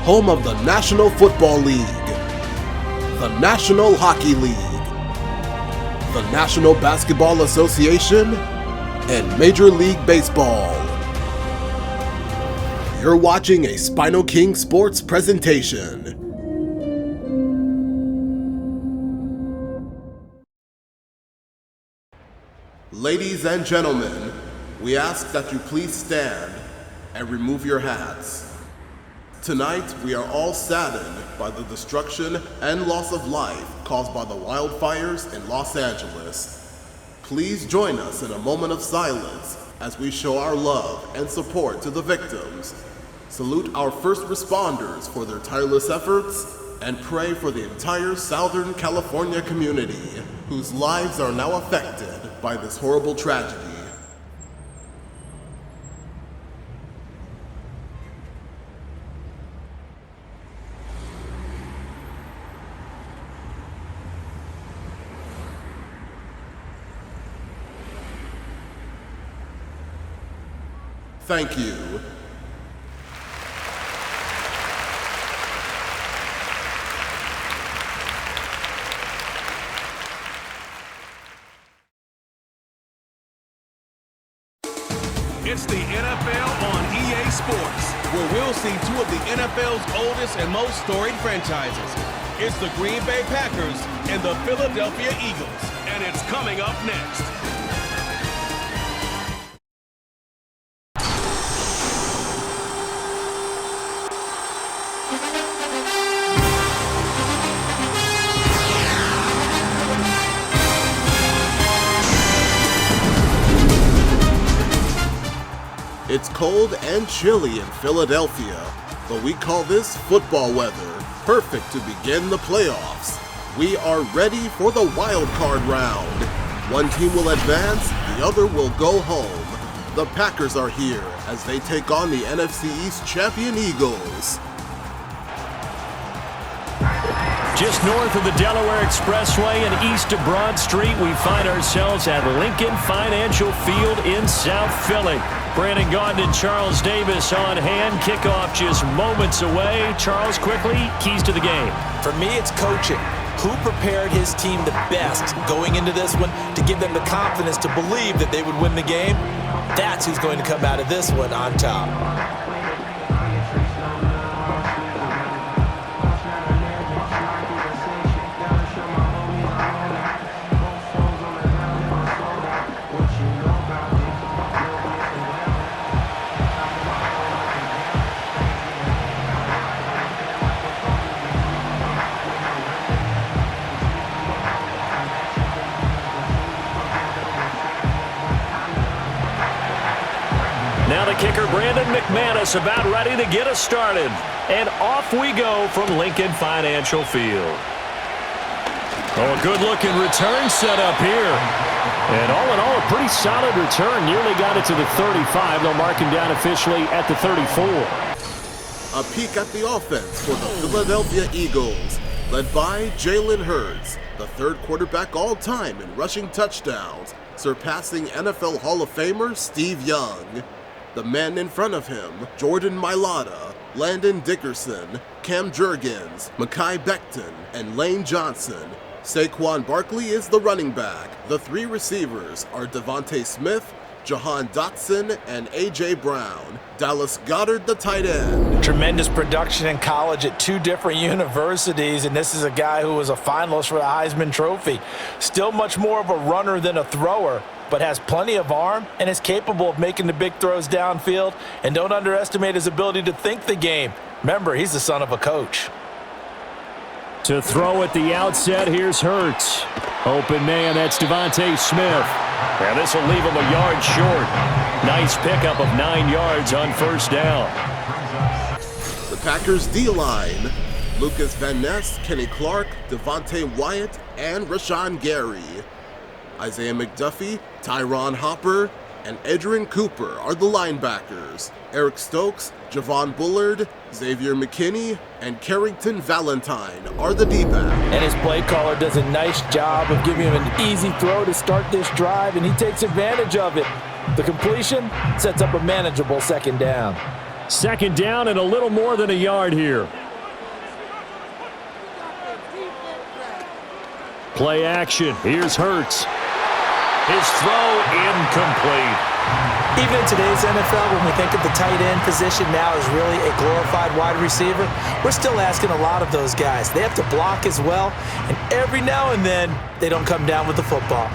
home of the National Football League, the National Hockey League, the National Basketball Association, and Major League Baseball. You're watching a SpinoKing Sports presentation. Ladies and gentlemen, we ask that you please stand and remove your hats. Tonight, we are all saddened by the destruction and loss of life caused by the wildfires in Los Angeles. Please join us in a moment of silence as we show our love and support to the victims, salute our first responders for their tireless efforts, and pray for the entire Southern California community whose lives are now affected by this horrible tragedy. Thank you. It's the NFL on EA Sports, where we'll see two of the NFL's oldest and most storied franchises. It's the Green Bay Packers and the Philadelphia Eagles, and it's coming up next. It's cold and chilly in Philadelphia, but we call this football weather, perfect to begin the playoffs. We are ready for the wild card round. One team will advance, the other will go home. The Packers are here as they take on the NFC East champion Eagles. Just north of the Delaware Expressway and east of Broad Street, we find ourselves at Lincoln Financial Field in South Philly. Brandon Gaudin and Charles Davis on hand. Kickoff just moments away. Charles, quickly, keys to the game. For me, it's coaching. Who prepared his team the best going into this one to give them the confidence to believe that they would win the game? That's who's going to come out of this one on top. Now the kicker, Brandon McManus, about ready to get us started. And off we go from Lincoln Financial Field. Oh, a good-looking return set up here. And all in all, a pretty solid return. Nearly got it to the 35. They'll mark him down officially at the 34. A peek at the offense for the Philadelphia Eagles, led by Jalen Hurts, the third quarterback all-time in rushing touchdowns, surpassing NFL Hall of Famer Steve Young. The men in front of him, Jordan Mailata, Landon Dickerson, Cam Jurgens, Mekhi Becton, and Lane Johnson. Saquon Barkley is the running back. The three receivers are Devontae Smith, Jahan Dotson, and A.J. Brown. Dallas Goedert, the tight end. Tremendous production in college at two different universities, and this is a guy who was a finalist for the Heisman Trophy. Still much more of a runner than a thrower, but has plenty of arm and is capable of making the big throws downfield. And don't underestimate his ability to think the game. Remember, he's the son of a coach. To throw at the outset, here's Hurts. Open man, that's Devontae Smith. And this will leave him a yard short. Nice pickup of 9 yards on first down. The Packers D-line, Lucas Van Ness, Kenny Clark, Devontae Wyatt, and Rashawn Gary. Isaiah McDuffie, Tyron Hopper, and Edgerrin Cooper are the linebackers. Eric Stokes, Javon Bullard, Xavier McKinney, and Carrington Valentine are the D-back. And his play caller does a nice job of giving him an easy throw to start this drive, and he takes advantage of it. The completion sets up a manageable second down. Second down and a little more than a yard here. Play action. Here's Hurts. His throw incomplete. Even in today's NFL, when we think of the tight end position now as really a glorified wide receiver, we're still asking a lot of those guys. They have to block as well, and every now and then, they don't come down with the football.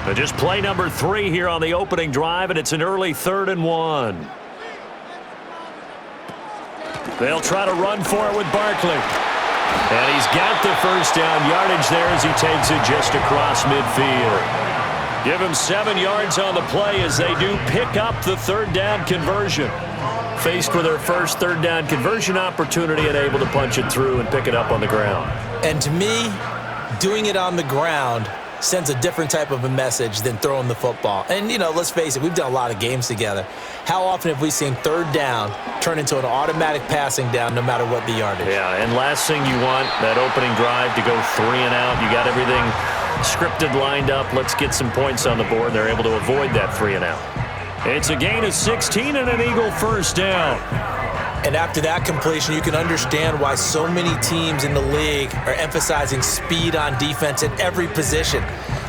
But just play number 3 here on the opening drive, and it's an early 3rd and 1. They'll try to run for it with Barkley. And he's got the first down yardage there as he takes it just across midfield. Give him 7 yards on the play as they do pick up the 3rd down conversion. Faced with their first 3rd down conversion opportunity and able to punch it through and pick it up on the ground. And to me, doing it on the ground sends a different type of a message than throwing the football. And, you know, let's face it, we've done a lot of games together. How often have we seen 3rd down turn into an automatic passing down no matter what the yardage? Yeah, and last thing you want, that opening drive to go 3 and out. You got everything scripted, lined up. Let's get some points on the board. They're able to avoid that 3 and out. It's a gain of 16 and an Eagle first down. And after that completion, you can understand why so many teams in the league are emphasizing speed on defense at every position.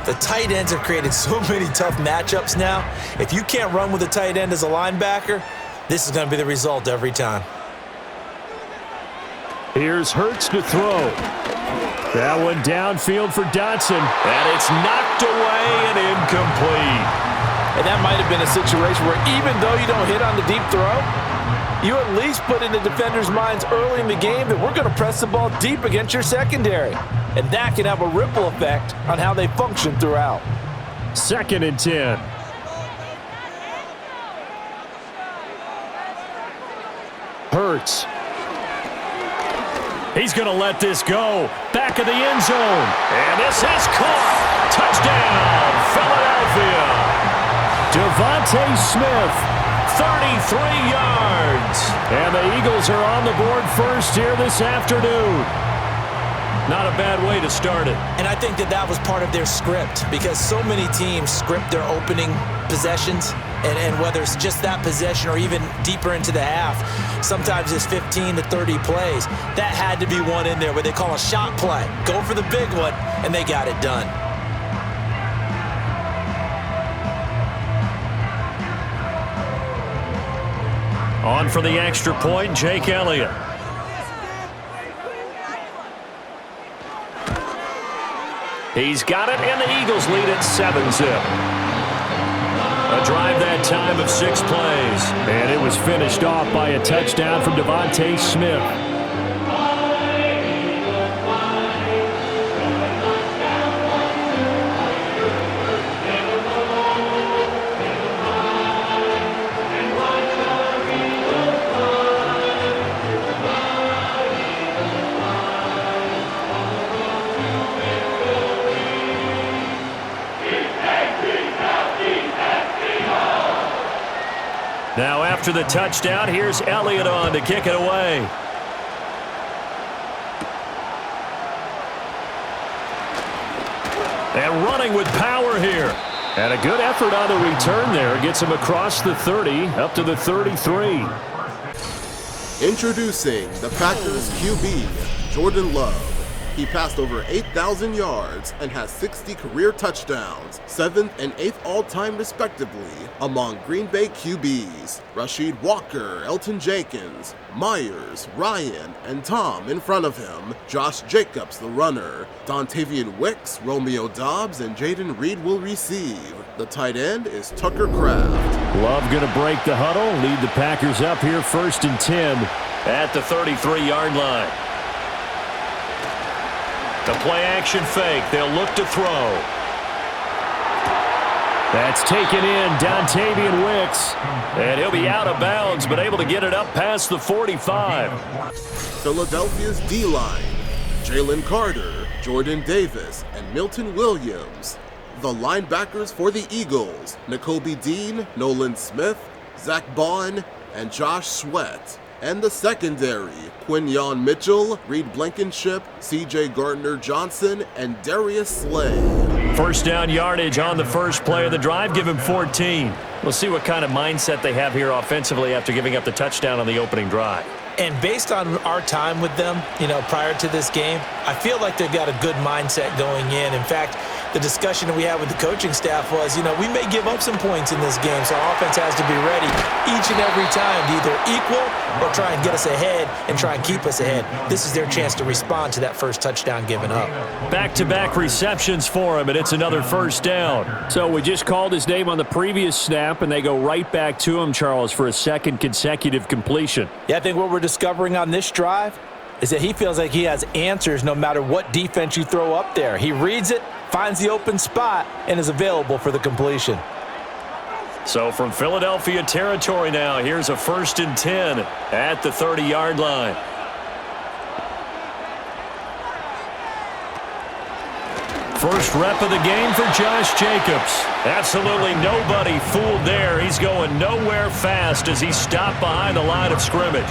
The tight ends have created so many tough matchups now. If you can't run with a tight end as a linebacker, this is going to be the result every time. Here's Hurts to throw. That one downfield for Dotson. And it's knocked away and incomplete. And that might have been a situation where even though you don't hit on the deep throw, you at least put in the defender's minds early in the game that we're going to press the ball deep against your secondary. And that can have a ripple effect on how they function throughout. 2nd and 10. Hurts. He's going to let this go. Back of the end zone. And this is caught. Touchdown, Philadelphia. Devontae Smith, 33 yards. And the Eagles are on the board first here this afternoon. Not a bad way to start it. And I think that was part of their script, because so many teams script their opening possessions, and whether it's just that possession or even deeper into the half, sometimes it's 15 to 30 plays. That had to be one in there where they call a shot play. Go for the big one, and they got it done. On for the extra point, Jake Elliott. He's got it, and the Eagles lead at 7-zip. A drive that time of 6 plays. And it was finished off by a touchdown from Devontae Smith. Now after the touchdown, here's Elliott on to kick it away. And running with power here. And a good effort on the return there. Gets him across the 30, up to the 33. Introducing the Packers QB, Jordan Love. He passed over 8,000 yards and has 60 career touchdowns, 7th and 8th all-time respectively, among Green Bay QBs. Rasheed Walker, Elton Jenkins, Myers, Ryan, and Tom in front of him. Josh Jacobs, the runner. Dontavian Wicks, Romeo Doubs, and Jaden Reed will receive. The tight end is Tucker Kraft. Love going to break the huddle, lead the Packers up here 1st and 10 at the 33-yard line. The play-action fake. They'll look to throw. That's taken in, Dontavian Wicks. And he'll be out of bounds, but able to get it up past the 45. Philadelphia's D-line, Jalen Carter, Jordan Davis, and Milton Williams. The linebackers for the Eagles, Nakobe Dean, Nolan Smith, Zach Bond, and Josh Sweat. And the secondary, Quinyon Mitchell, Reed Blankenship, C.J. Gardner-Johnson, and Darius Slay. First down yardage on the first play of the drive. Give him 14. We'll see what kind of mindset they have here offensively after giving up the touchdown on the opening drive. And based on our time with them, prior to this game, I feel like they've got a good mindset going in. In fact, the discussion that we had with the coaching staff was, we may give up some points in this game, so our offense has to be ready each and every time to either equal or try and get us ahead and try and keep us ahead. This is their chance to respond to that first touchdown given up. Back-to-back receptions for him, and it's another first down. So we just called his name on the previous snap, and they go right back to him, Charles, for a second consecutive completion. Yeah, I think what we're discovering on this drive is that he feels like he has answers no matter what defense you throw up there. He reads it, finds the open spot, and is available for the completion. So from Philadelphia territory now, here's a 1st and 10 at the 30-yard line. First rep of the game for Josh Jacobs. Absolutely nobody fooled there. He's going nowhere fast as he stopped behind the line of scrimmage.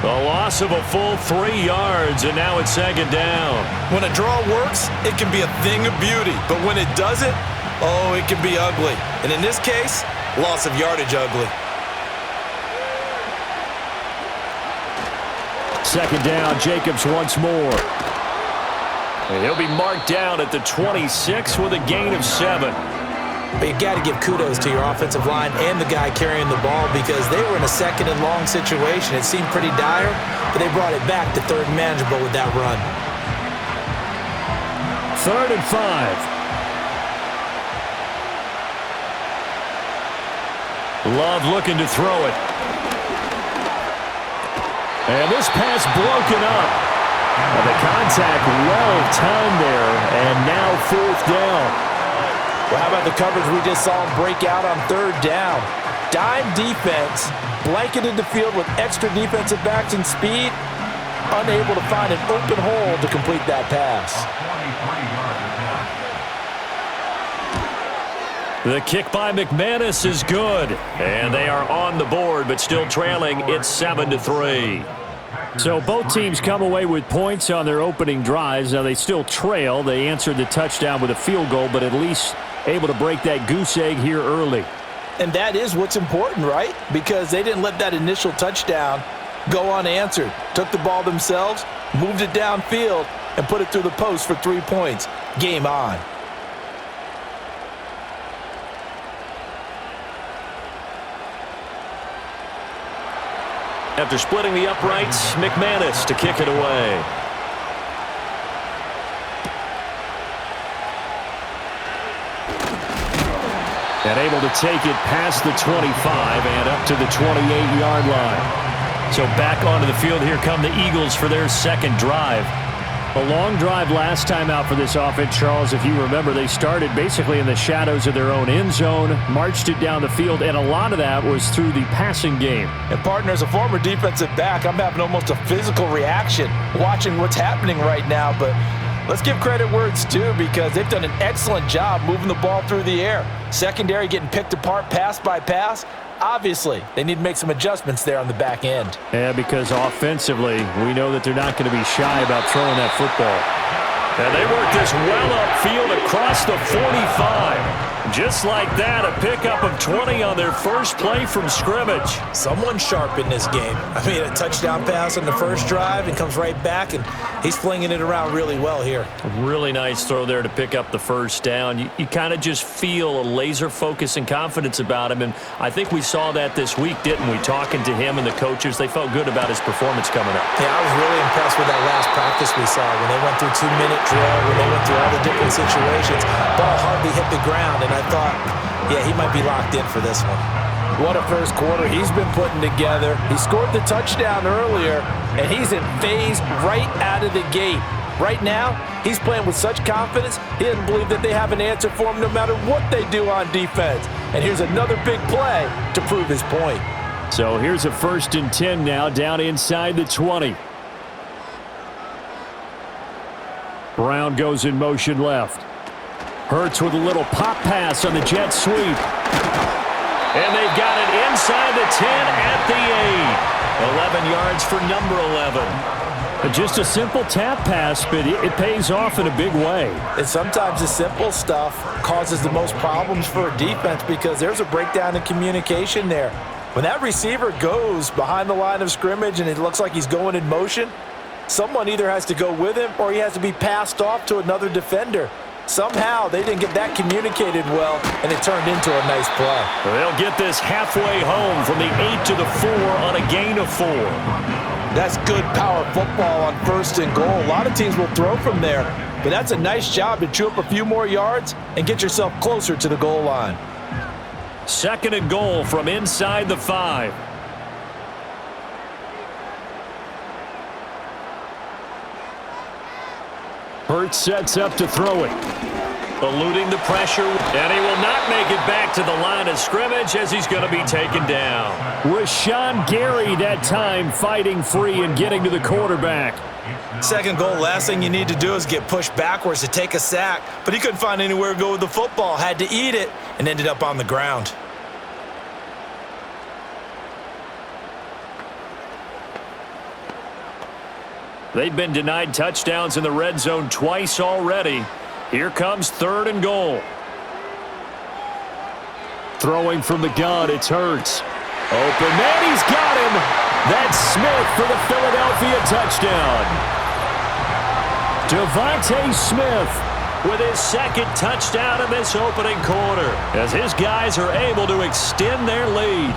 A loss of a full 3 yards, and now it's 2nd down. When a draw works, it can be a thing of beauty. But when it doesn't, it can be ugly. And in this case, loss of yardage ugly. 2nd down, Jacobs once more. And he'll be marked down at the 26 with a gain of 7. But you got to give kudos to your offensive line and the guy carrying the ball because they were in a 2nd and long situation. It seemed pretty dire, but they brought it back to 3rd and manageable with that run. 3rd and 5. Love looking to throw it. And this pass broken up. And the contact well timed there, and now 4th down. Well, how about the coverage we just saw him break out on 3rd down? Dime defense, blanketed the field with extra defensive backs and speed, unable to find an open hole to complete that pass. The kick by McManus is good, and they are on the board, but still trailing. It's 7-3. So both teams come away with points on their opening drives. Now they still trail. They answered the touchdown with a field goal, but at least able to break that goose egg here early. And that is what's important, right? Because they didn't let that initial touchdown go unanswered. Took the ball themselves, moved it downfield, and put it through the post for 3 points. Game on. After splitting the uprights, McManus to kick it away. And able to take it past the 25 and up to the 28-yard line. So back onto the field, here come the Eagles for their 2nd drive. A long drive last time out for this offense, Charles. If you remember, they started basically in the shadows of their own end zone, marched it down the field, and a lot of that was through the passing game. And partner, as a former defensive back, I'm having almost a physical reaction watching what's happening right now. But let's give credit where it's due because they've done an excellent job moving the ball through the air. Secondary getting picked apart pass by pass. Obviously, they need to make some adjustments there on the back end. Yeah, because offensively, we know that they're not going to be shy about throwing that football. And they work this well upfield across the 45. Just like that, a pickup of 20 on their first play from scrimmage. Someone sharp in this game. I mean, a touchdown pass on the first drive and comes right back, and he's flinging it around really well here. A really nice throw there to pick up the first down. You kind of just feel a laser focus and confidence about him, and I think we saw that this week, didn't we? Talking to him and the coaches, they felt good about his performance coming up. Yeah, I was really impressed with that last practice we saw when they went through 2-minute drill, when they went through all the different situations. Ball hardly hit the ground, and I thought, yeah, he might be locked in for this one. What a first quarter he's been putting together. He scored the touchdown earlier, and he's in phase right out of the gate. Right now, he's playing with such confidence, he doesn't believe that they have an answer for him no matter what they do on defense. And here's another big play to prove his point. So here's a 1st and 10 now, down inside the 20. Brown goes in motion left. Hurts with a little pop pass on the jet sweep. And they've got it inside the 10 at the 8. 11 yards for number 11. Just a simple tap pass, but it pays off in a big way. And sometimes the simple stuff causes the most problems for a defense because there's a breakdown in communication there. When that receiver goes behind the line of scrimmage and it looks like he's going in motion, someone either has to go with him or he has to be passed off to another defender. Somehow they didn't get that communicated well, and it turned into a nice play. They'll get this halfway home from the 8 to the 4 on a gain of 4. That's good power football on 1st and goal. A lot of teams will throw from there, but that's a nice job to chew up a few more yards and get yourself closer to the goal line. 2nd and goal from inside the 5. Hurts sets up to throw it. Eluding the pressure, and he will not make it back to the line of scrimmage as he's going to be taken down. Rashawn Gary that time fighting free and getting to the quarterback. 2nd goal, last thing you need to do is get pushed backwards to take a sack, but he couldn't find anywhere to go with the football, had to eat it, and ended up on the ground. They've been denied touchdowns in the red zone twice already. Here comes 3rd and goal. Throwing from the gun, it's Hurts. Open man, he's got him. That's Smith for the Philadelphia touchdown. Devontae Smith with his 2nd touchdown in this opening quarter as his guys are able to extend their lead.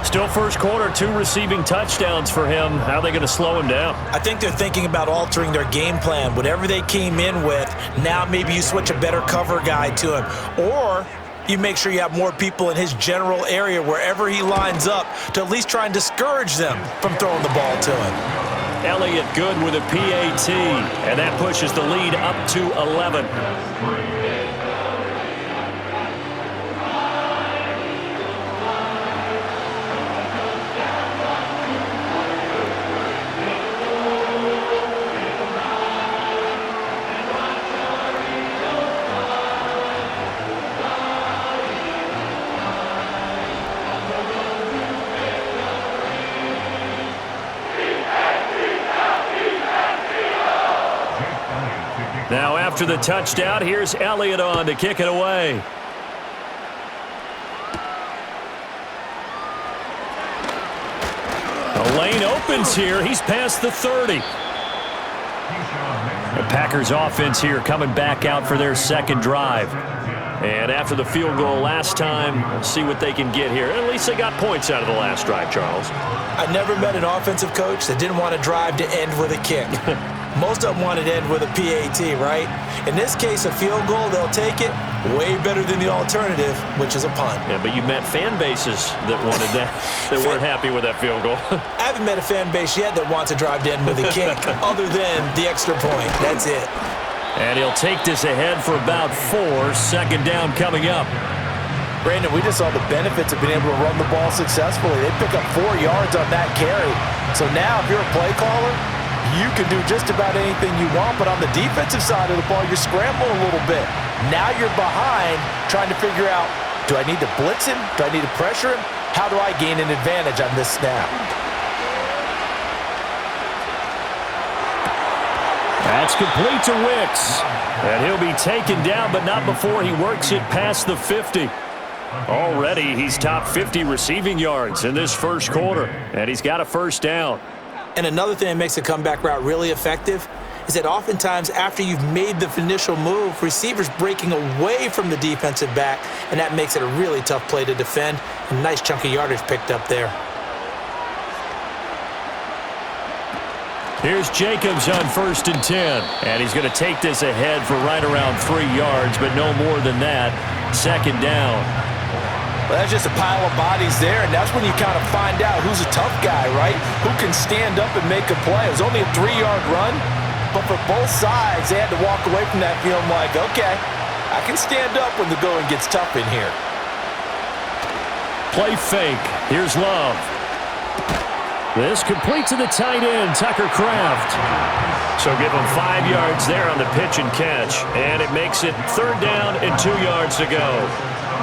Still first quarter, 2 receiving touchdowns for him. How are they going to slow him down? I think they're thinking about altering their game plan. Whatever they came in with, now maybe you switch a better cover guy to him. Or you make sure you have more people in his general area wherever he lines up to at least try and discourage them from throwing the ball to him. Elliott good with a PAT, and that pushes the lead up to 11. Now after the touchdown, here's Elliott on to kick it away. The lane opens here. He's past the 30. The Packers offense here coming back out for their 2nd drive. And after the field goal last time, we'll see what they can get here. At least they got points out of the last drive, Charles. I never met an offensive coach that didn't want to drive to end with a kick. Most of them wanted to end with a PAT, right? In this case, a field goal, they'll take it. Way better than the alternative, which is a punt. Yeah, but you met fan bases that wanted that, that weren't happy with that field goal. I haven't met a fan base yet that wants to drive to end with a kick, other than the extra point. That's it. And he'll take this ahead for about 4. 2nd down coming up. Brandon, we just saw the benefits of being able to run the ball successfully. They pick up 4 yards on that carry. So now, if you're a play caller, you can do just about anything you want, but on the defensive side of the ball, you're scrambling a little bit. Now you're behind trying to figure out, do I need to blitz him? Do I need to pressure him? How do I gain an advantage on this snap? That's complete to Wicks. And he'll be taken down, but not before he works it past the 50. Already, he's top 50 receiving yards in this first quarter, and he's got a 1st down. And another thing that makes the comeback route really effective is that oftentimes after you've made the initial move, receivers breaking away from the defensive back, and that makes it a really tough play to defend. A nice chunk of yardage picked up there. Here's Jacobs on 1st and 10. And he's going to take this ahead for right around 3 yards, but no more than that. 2nd down. Well, that's just a pile of bodies there, and that's when you kind of find out who's a tough guy, right? Who can stand up and make a play. It was only a 3-yard run, but for both sides, they had to walk away from that feeling like, okay, I can stand up when the going gets tough in here. Play fake. Here's Love. This complete to the tight end, Tucker Kraft. So give him 5 yards there on the pitch and catch, and it makes it 3rd down and 2 yards to go.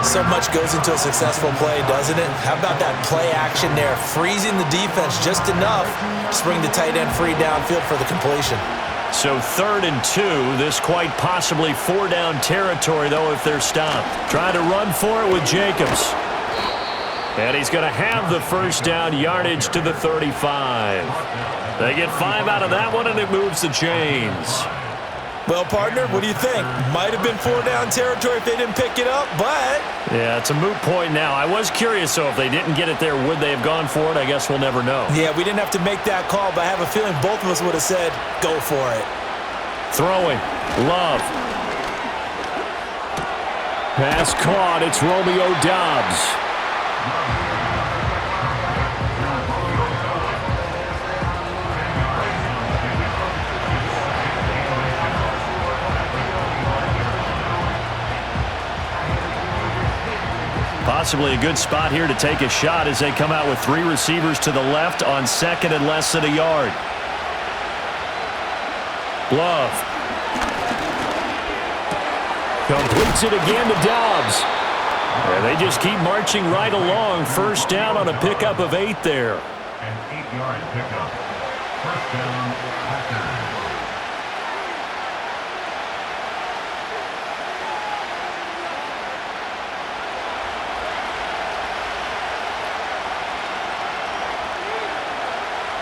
So much goes into a successful play, doesn't it? How about that play action there, freezing the defense just enough to bring the tight end free downfield for the completion. So 3rd and 2, this quite possibly 4-down territory, though, if they're stopped. Trying to run for it with Jacobs. And he's going to have the first down, yardage to the 35. They get 5 out of that one, and it moves the chains. Well, partner, what do you think? Might have been 4-down territory if they didn't pick it up, but... Yeah, it's a moot point now. I was curious, so if they didn't get it there, would they have gone for it? I guess we'll never know. Yeah, we didn't have to make that call, but I have a feeling both of us would have said, go for it. Throwing. Love. Pass caught. It's Romeo Doubs. Possibly a good spot here to take a shot as they come out with 3 receivers to the left on 2nd and less than a yard. Love. Completes it again to Doubs. And they just keep marching right along. First down on a pickup of 8 there. An 8-yard pickup. First down, Packers.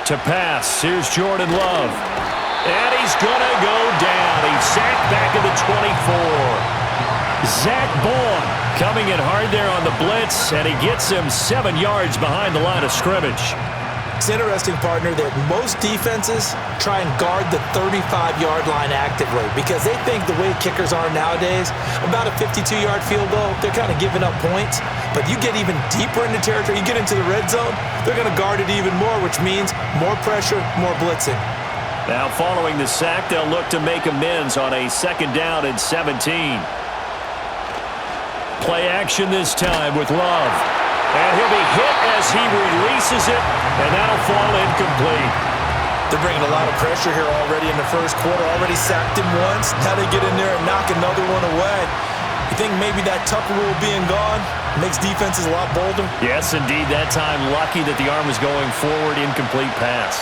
To pass, here's Jordan Love. And he's going to go down. He's sacked back at the 24. Zach Bowen coming in hard there on the blitz, and he gets him 7 yards behind the line of scrimmage. It's interesting, partner, that most defenses try and guard the 35-yard line actively because they think the way kickers are nowadays, about a 52-yard field goal, they're kind of giving up points. But you get even deeper into territory, you get into the red zone, they're going to guard it even more, which means more pressure, more blitzing. Now following the sack, they'll look to make amends on a 2nd down and 17. Play action this time with Love. And he'll be hit as he releases it, and that'll fall incomplete. They're bringing a lot of pressure here already in the first quarter. Already sacked him once. Now they get in there and knock another one away. You think maybe that Tucker rule being gone makes defenses a lot bolder? Yes, indeed. That time, lucky that the arm was going forward. Incomplete pass.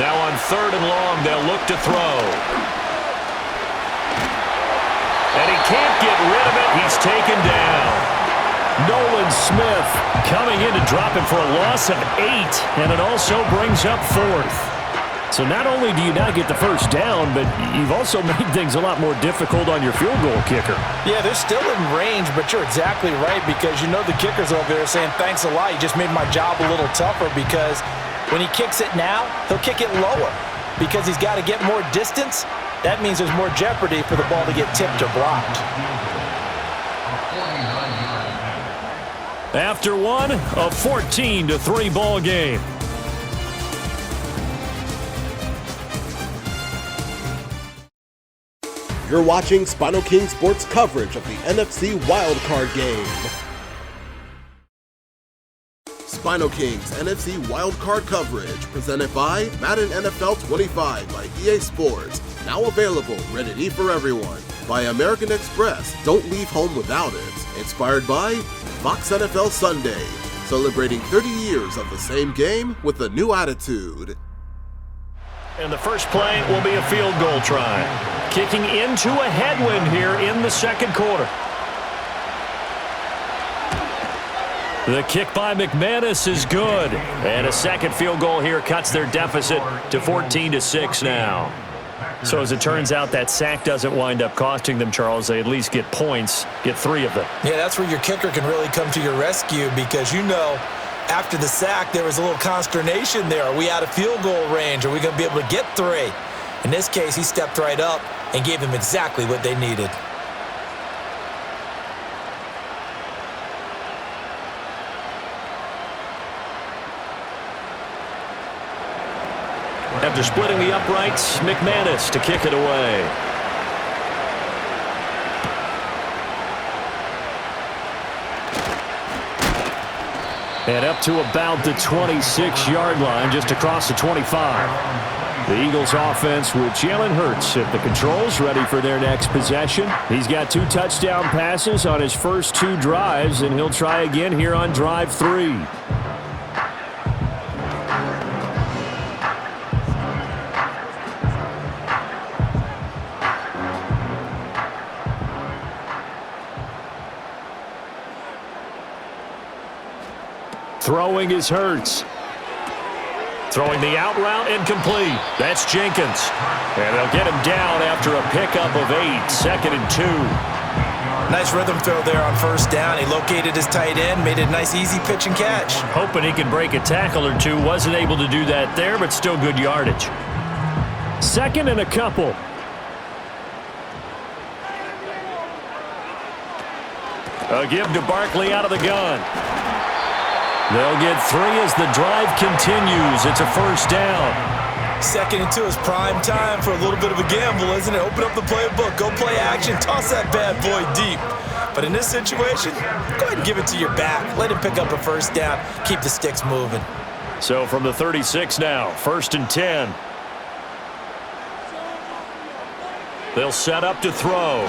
Now on 3rd and long, they'll look to throw. And he can't get rid of it. He's taken down. Nolan Smith coming in to drop him for a loss of 8, and it also brings up 4th. So not only do you not get the first down, but you've also made things a lot more difficult on your field goal kicker. Yeah, they're still in range, but you're exactly right because you know the kicker's over there saying, thanks a lot, you just made my job a little tougher because when he kicks it now, he'll kick it lower because he's got to get more distance. That means there's more jeopardy for the ball to get tipped or blocked. After one, a 14-3 ball game. You're watching SpinoKing Sports coverage of the NFC Wildcard game. SpinoKing's NFC Wildcard coverage, presented by Madden NFL 25 by EA Sports. Now available, rated E for everyone. By American Express, don't leave home without it. Inspired by Fox NFL Sunday, celebrating 30 years of the same game with a new attitude. And the first play will be a field goal try. Kicking into a headwind here in the second quarter. The kick by McManus is good. And a second field goal here cuts their deficit to 14-6 now. So as it turns out, that sack doesn't wind up costing them, Charles. They at least get points, get 3 of them. Yeah, that's where your kicker can really come to your rescue because you know after the sack there was a little consternation there. Are we out of field goal range? Are we going to be able to get 3? In this case, he stepped right up and gave them exactly what they needed. After splitting the uprights, McManus to kick it away. And up to about the 26-yard line, just across the 25. The Eagles offense with Jalen Hurts at the controls, ready for their next possession. He's got 2 touchdown passes on his first 2 drives, and he'll try again here on drive 3. Throwing is Hurts. Throwing the out route, incomplete. That's Jenkins. And they'll get him down after a pickup of 8, 2nd and 2. Nice rhythm throw there on first down. He located his tight end, made it a nice easy pitch and catch. Hoping he could break a tackle or 2. Wasn't able to do that there, but still good yardage. 2nd and a couple. A give to Barkley out of the gun. They'll get 3 as the drive continues. It's a first down. 2nd and 2 is prime time for a little bit of a gamble, isn't it? Open up the playbook, go play action, toss that bad boy deep. But in this situation, go ahead and give it to your back. Let him pick up a first down. Keep the sticks moving. So from the 36 now, 1st and 10. They'll set up to throw.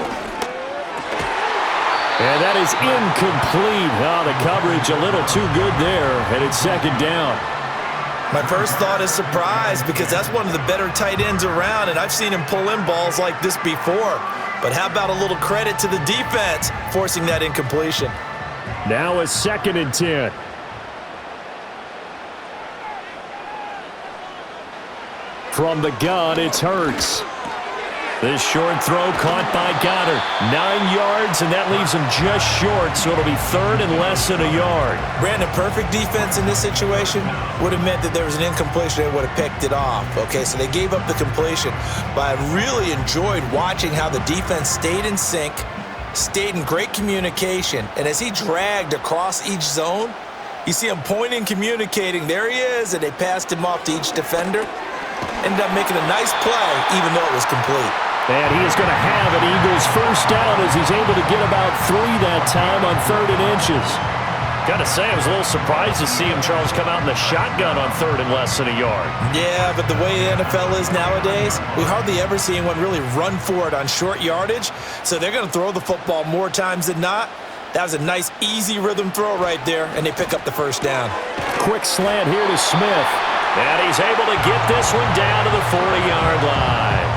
And that is incomplete. Oh, the coverage a little too good there, and it's 2nd down. My first thought is surprise because that's one of the better tight ends around, and I've seen him pull in balls like this before. But how about a little credit to the defense forcing that incompletion? Now a 2nd and 10. From the gun, it's Hurts. This short throw caught by Goddard. 9 yards, and that leaves him just short, so it'll be 3rd and less than a yard. Brandon, perfect defense in this situation would have meant that there was an incompletion. They would have picked it off. Okay, so they gave up the completion. But I really enjoyed watching how the defense stayed in sync, stayed in great communication, and as he dragged across each zone, you see him pointing, communicating. There he is, and they passed him off to each defender. Ended up making a nice play, even though it was complete. And he is going to have an Eagles first down as he's able to get about 3 that time on 3rd and inches. Got to say, I was a little surprised to see him, Charles, come out in the shotgun on 3rd and less than a yard. Yeah, but the way the NFL is nowadays, we hardly ever see anyone really run for it on short yardage. So they're going to throw the football more times than not. That was a nice, easy rhythm throw right there, and they pick up the first down. Quick slant here to Smith. And he's able to get this one down to the 40-yard line.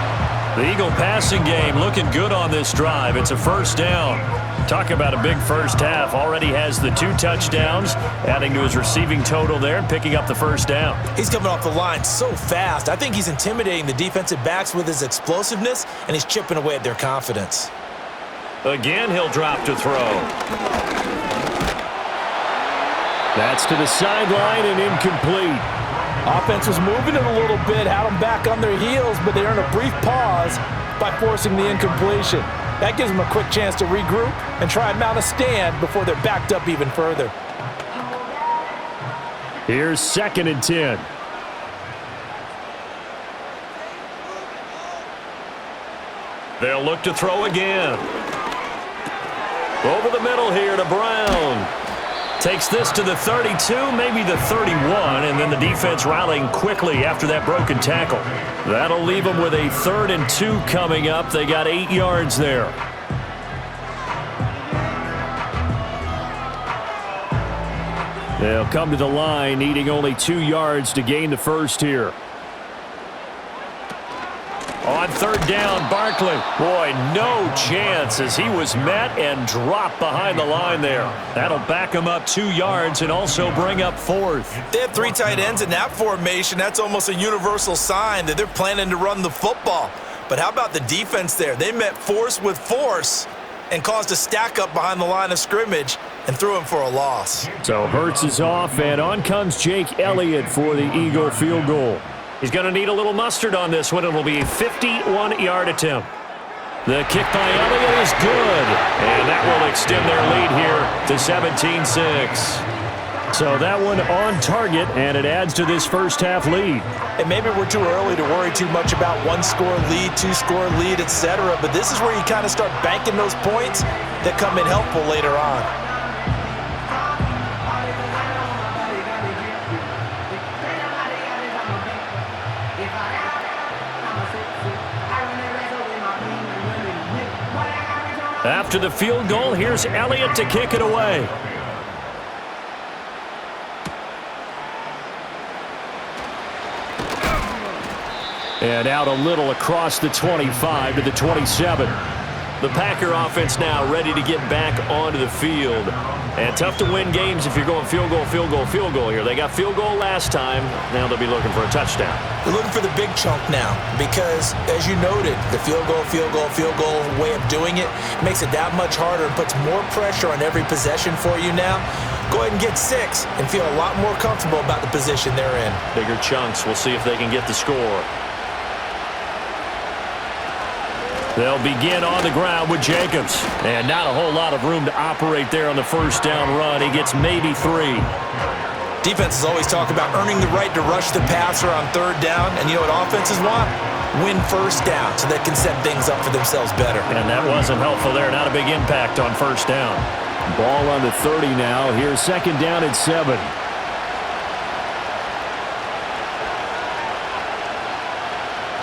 The Eagle passing game looking good on this drive. It's a first down. Talk about a big first half. Already has the 2 touchdowns, adding to his receiving total there and picking up the first down. He's coming off the line so fast. I think he's intimidating the defensive backs with his explosiveness, and he's chipping away at their confidence. Again, he'll drop to throw. That's to the sideline and incomplete. Offense was moving it a little bit, had them back on their heels, but they earned a brief pause by forcing the incompletion. That gives them a quick chance to regroup and try and mount a stand before they're backed up even further. Here's 2nd and 10. They'll look to throw again. Over the middle here to Brown. Takes this to the 32, maybe the 31, and then the defense rallying quickly after that broken tackle. That'll leave them with a 3rd and 2 coming up. They got 8 yards there. They'll come to the line, needing only 2 yards to gain the first here. On 3rd down, Barkley. Boy, no chance as he was met and dropped behind the line there. That'll back him up 2 yards and also bring up 4th. They have 3 tight ends in that formation. That's almost a universal sign that they're planning to run the football. But how about the defense there? They met force with force and caused a stack up behind the line of scrimmage and threw him for a loss. So Hurts is off, and on comes Jake Elliott for the Eagle field goal. He's going to need a little mustard on this one. It'll be a 51-yard attempt. The kick by Elliott is good, and that will extend their lead here to 17-6. So that one on target, and it adds to this first half lead. And maybe we're too early to worry too much about 1-score lead, 2-score lead, etc. But this is where you kind of start banking those points that come in helpful later on. After the field goal, here's Elliott to kick it away. And out a little across the 25 to the 27. The Packer offense now ready to get back onto the field. And tough to win games if you're going field goal, field goal, field goal here. They got field goal last time. Now they'll be looking for a touchdown. They're looking for the big chunk now because, as you noted, the field goal way of doing it makes it that much harder and puts more pressure on every possession for you now. Go ahead and get 6 and feel a lot more comfortable about the position they're in. Bigger chunks. We'll see if they can get the score. They'll begin on the ground with Jacobs. And not a whole lot of room to operate there on the first down run. He gets maybe 3. Defenses always talk about earning the right to rush the passer on third down. And you know what offenses want? Win first down so they can set things up for themselves better. And that wasn't helpful there. Not a big impact on first down. Ball on the 30 now. Here's second down at 7.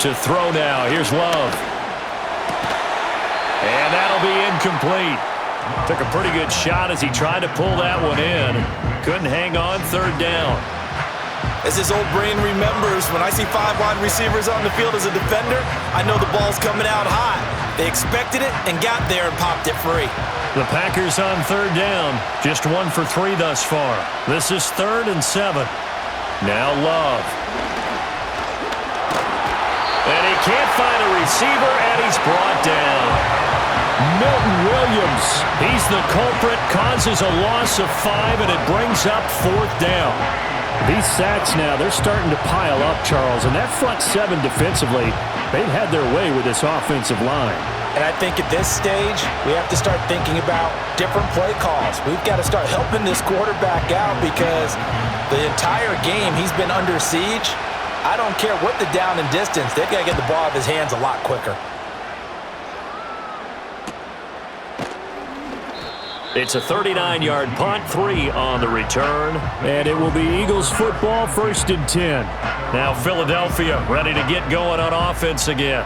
To throw now. Here's Love. And that'll be incomplete. Took a pretty good shot as he tried to pull that one in. Couldn't hang on third down. As his old brain remembers, when I see 5 wide receivers on the field as a defender, I know the ball's coming out high. They expected it and got there and popped it free. The Packers on third down. Just 1 for 3 thus far. This is 3rd and 7. Now Love. And he can't find a receiver, and he's brought down. Milton Williams, he's the culprit, causes a loss of 5, and it brings up 4th down. These sacks now, they're starting to pile up, Charles, and that front 7 defensively, they've had their way with this offensive line. And I think at this stage, we have to start thinking about different play calls. We've got to start helping this quarterback out because the entire game he's been under siege. I don't care what the down and distance, they've got to get the ball out of his hands a lot quicker. It's a 39-yard punt, 3 on the return, and it will be Eagles football, 1st and 10. Now Philadelphia ready to get going on offense again.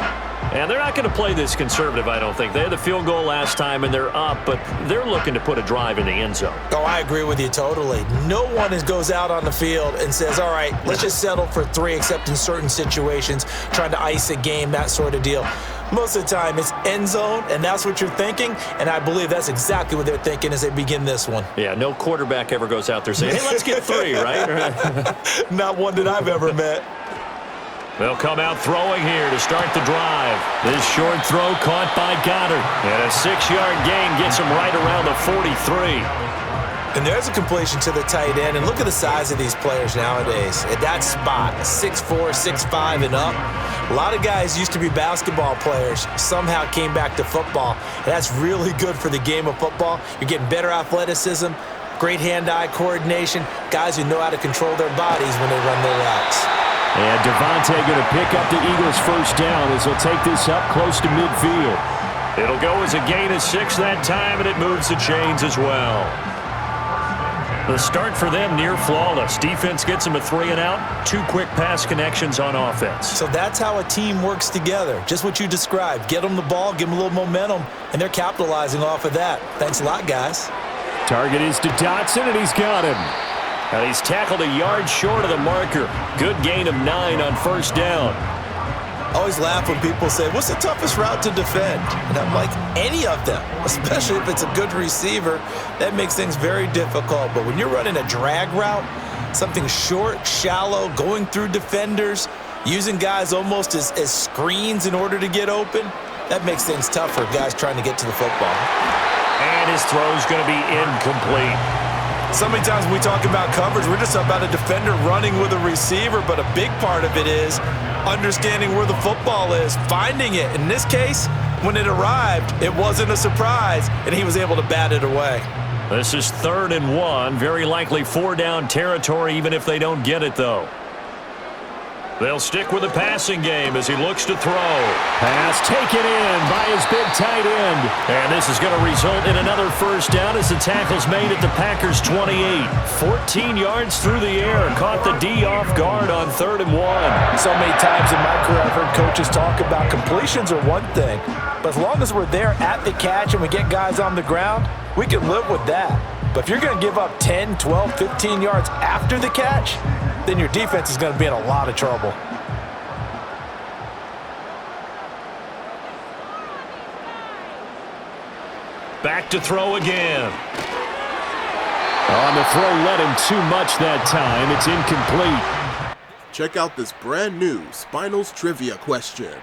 And they're not going to play this conservative, I don't think. They had the field goal last time, and they're up, but they're looking to put a drive in the end zone. Oh, I agree with you totally. No one goes out on the field and says, all right, let's just settle for 3, except in certain situations, trying to ice a game, that sort of deal. Most of the time, it's end zone, and that's what you're thinking, and I believe that's exactly what they're thinking as they begin this one. Yeah, no quarterback ever goes out there saying, hey, let's get 3, right? Not one that I've ever met. They'll come out throwing here to start the drive. This short throw caught by Goddard. And a 6-yard gain gets him right around the 43. And there's a completion to the tight end. And look at the size of these players nowadays. At that spot, 6'4", 6'5", and up. A lot of guys used to be basketball players, somehow came back to football. And that's really good for the game of football. You're getting better athleticism, great hand-eye coordination, guys who know how to control their bodies when they run their routes. And Devontae going to pick up the Eagles' first down as he'll take this up close to midfield. It'll go as a gain of 6 that time, and it moves the chains as well. The start for them near flawless. Defense gets them a 3-and-out, 2 quick pass connections on offense. So that's how a team works together. Just what you described. Get them the ball, give them a little momentum, and they're capitalizing off of that. Thanks a lot, guys. Target is to Dotson, and he's got him. And he's tackled a yard short of the marker. Good gain of 9 on first down. I always laugh when people say, what's the toughest route to defend? And I'm like, any of them, especially if it's a good receiver. That makes things very difficult. But when you're running a drag route, something short, shallow, going through defenders, using guys almost as screens in order to get open, that makes things tough for guys trying to get to the football. And his throw's going to be incomplete. So many times when we talk about coverage, we're just about a defender running with a receiver, but a big part of it is understanding where the football is, finding it. In this case, when it arrived, it wasn't a surprise, and he was able to bat it away. This is 3rd and 1, very likely 4-down territory, even if they don't get it, though. They'll stick with the passing game as he looks to throw. Pass taken in by his big tight end. And this is going to result in another first down as the tackle's made at the Packers' 28. 14 yards through the air. Caught the D off guard on 3rd and 1. So many times in my career I've heard coaches talk about completions are one thing, But as long as we're there at the catch and we get guys on the ground, we can live with that. But if you're going to give up 10, 12, 15 yards after the catch, then your defense is going to be in a lot of trouble. Back to throw again. On the throw, led him too much that time. It's incomplete. Check out this brand new Spinals Trivia question.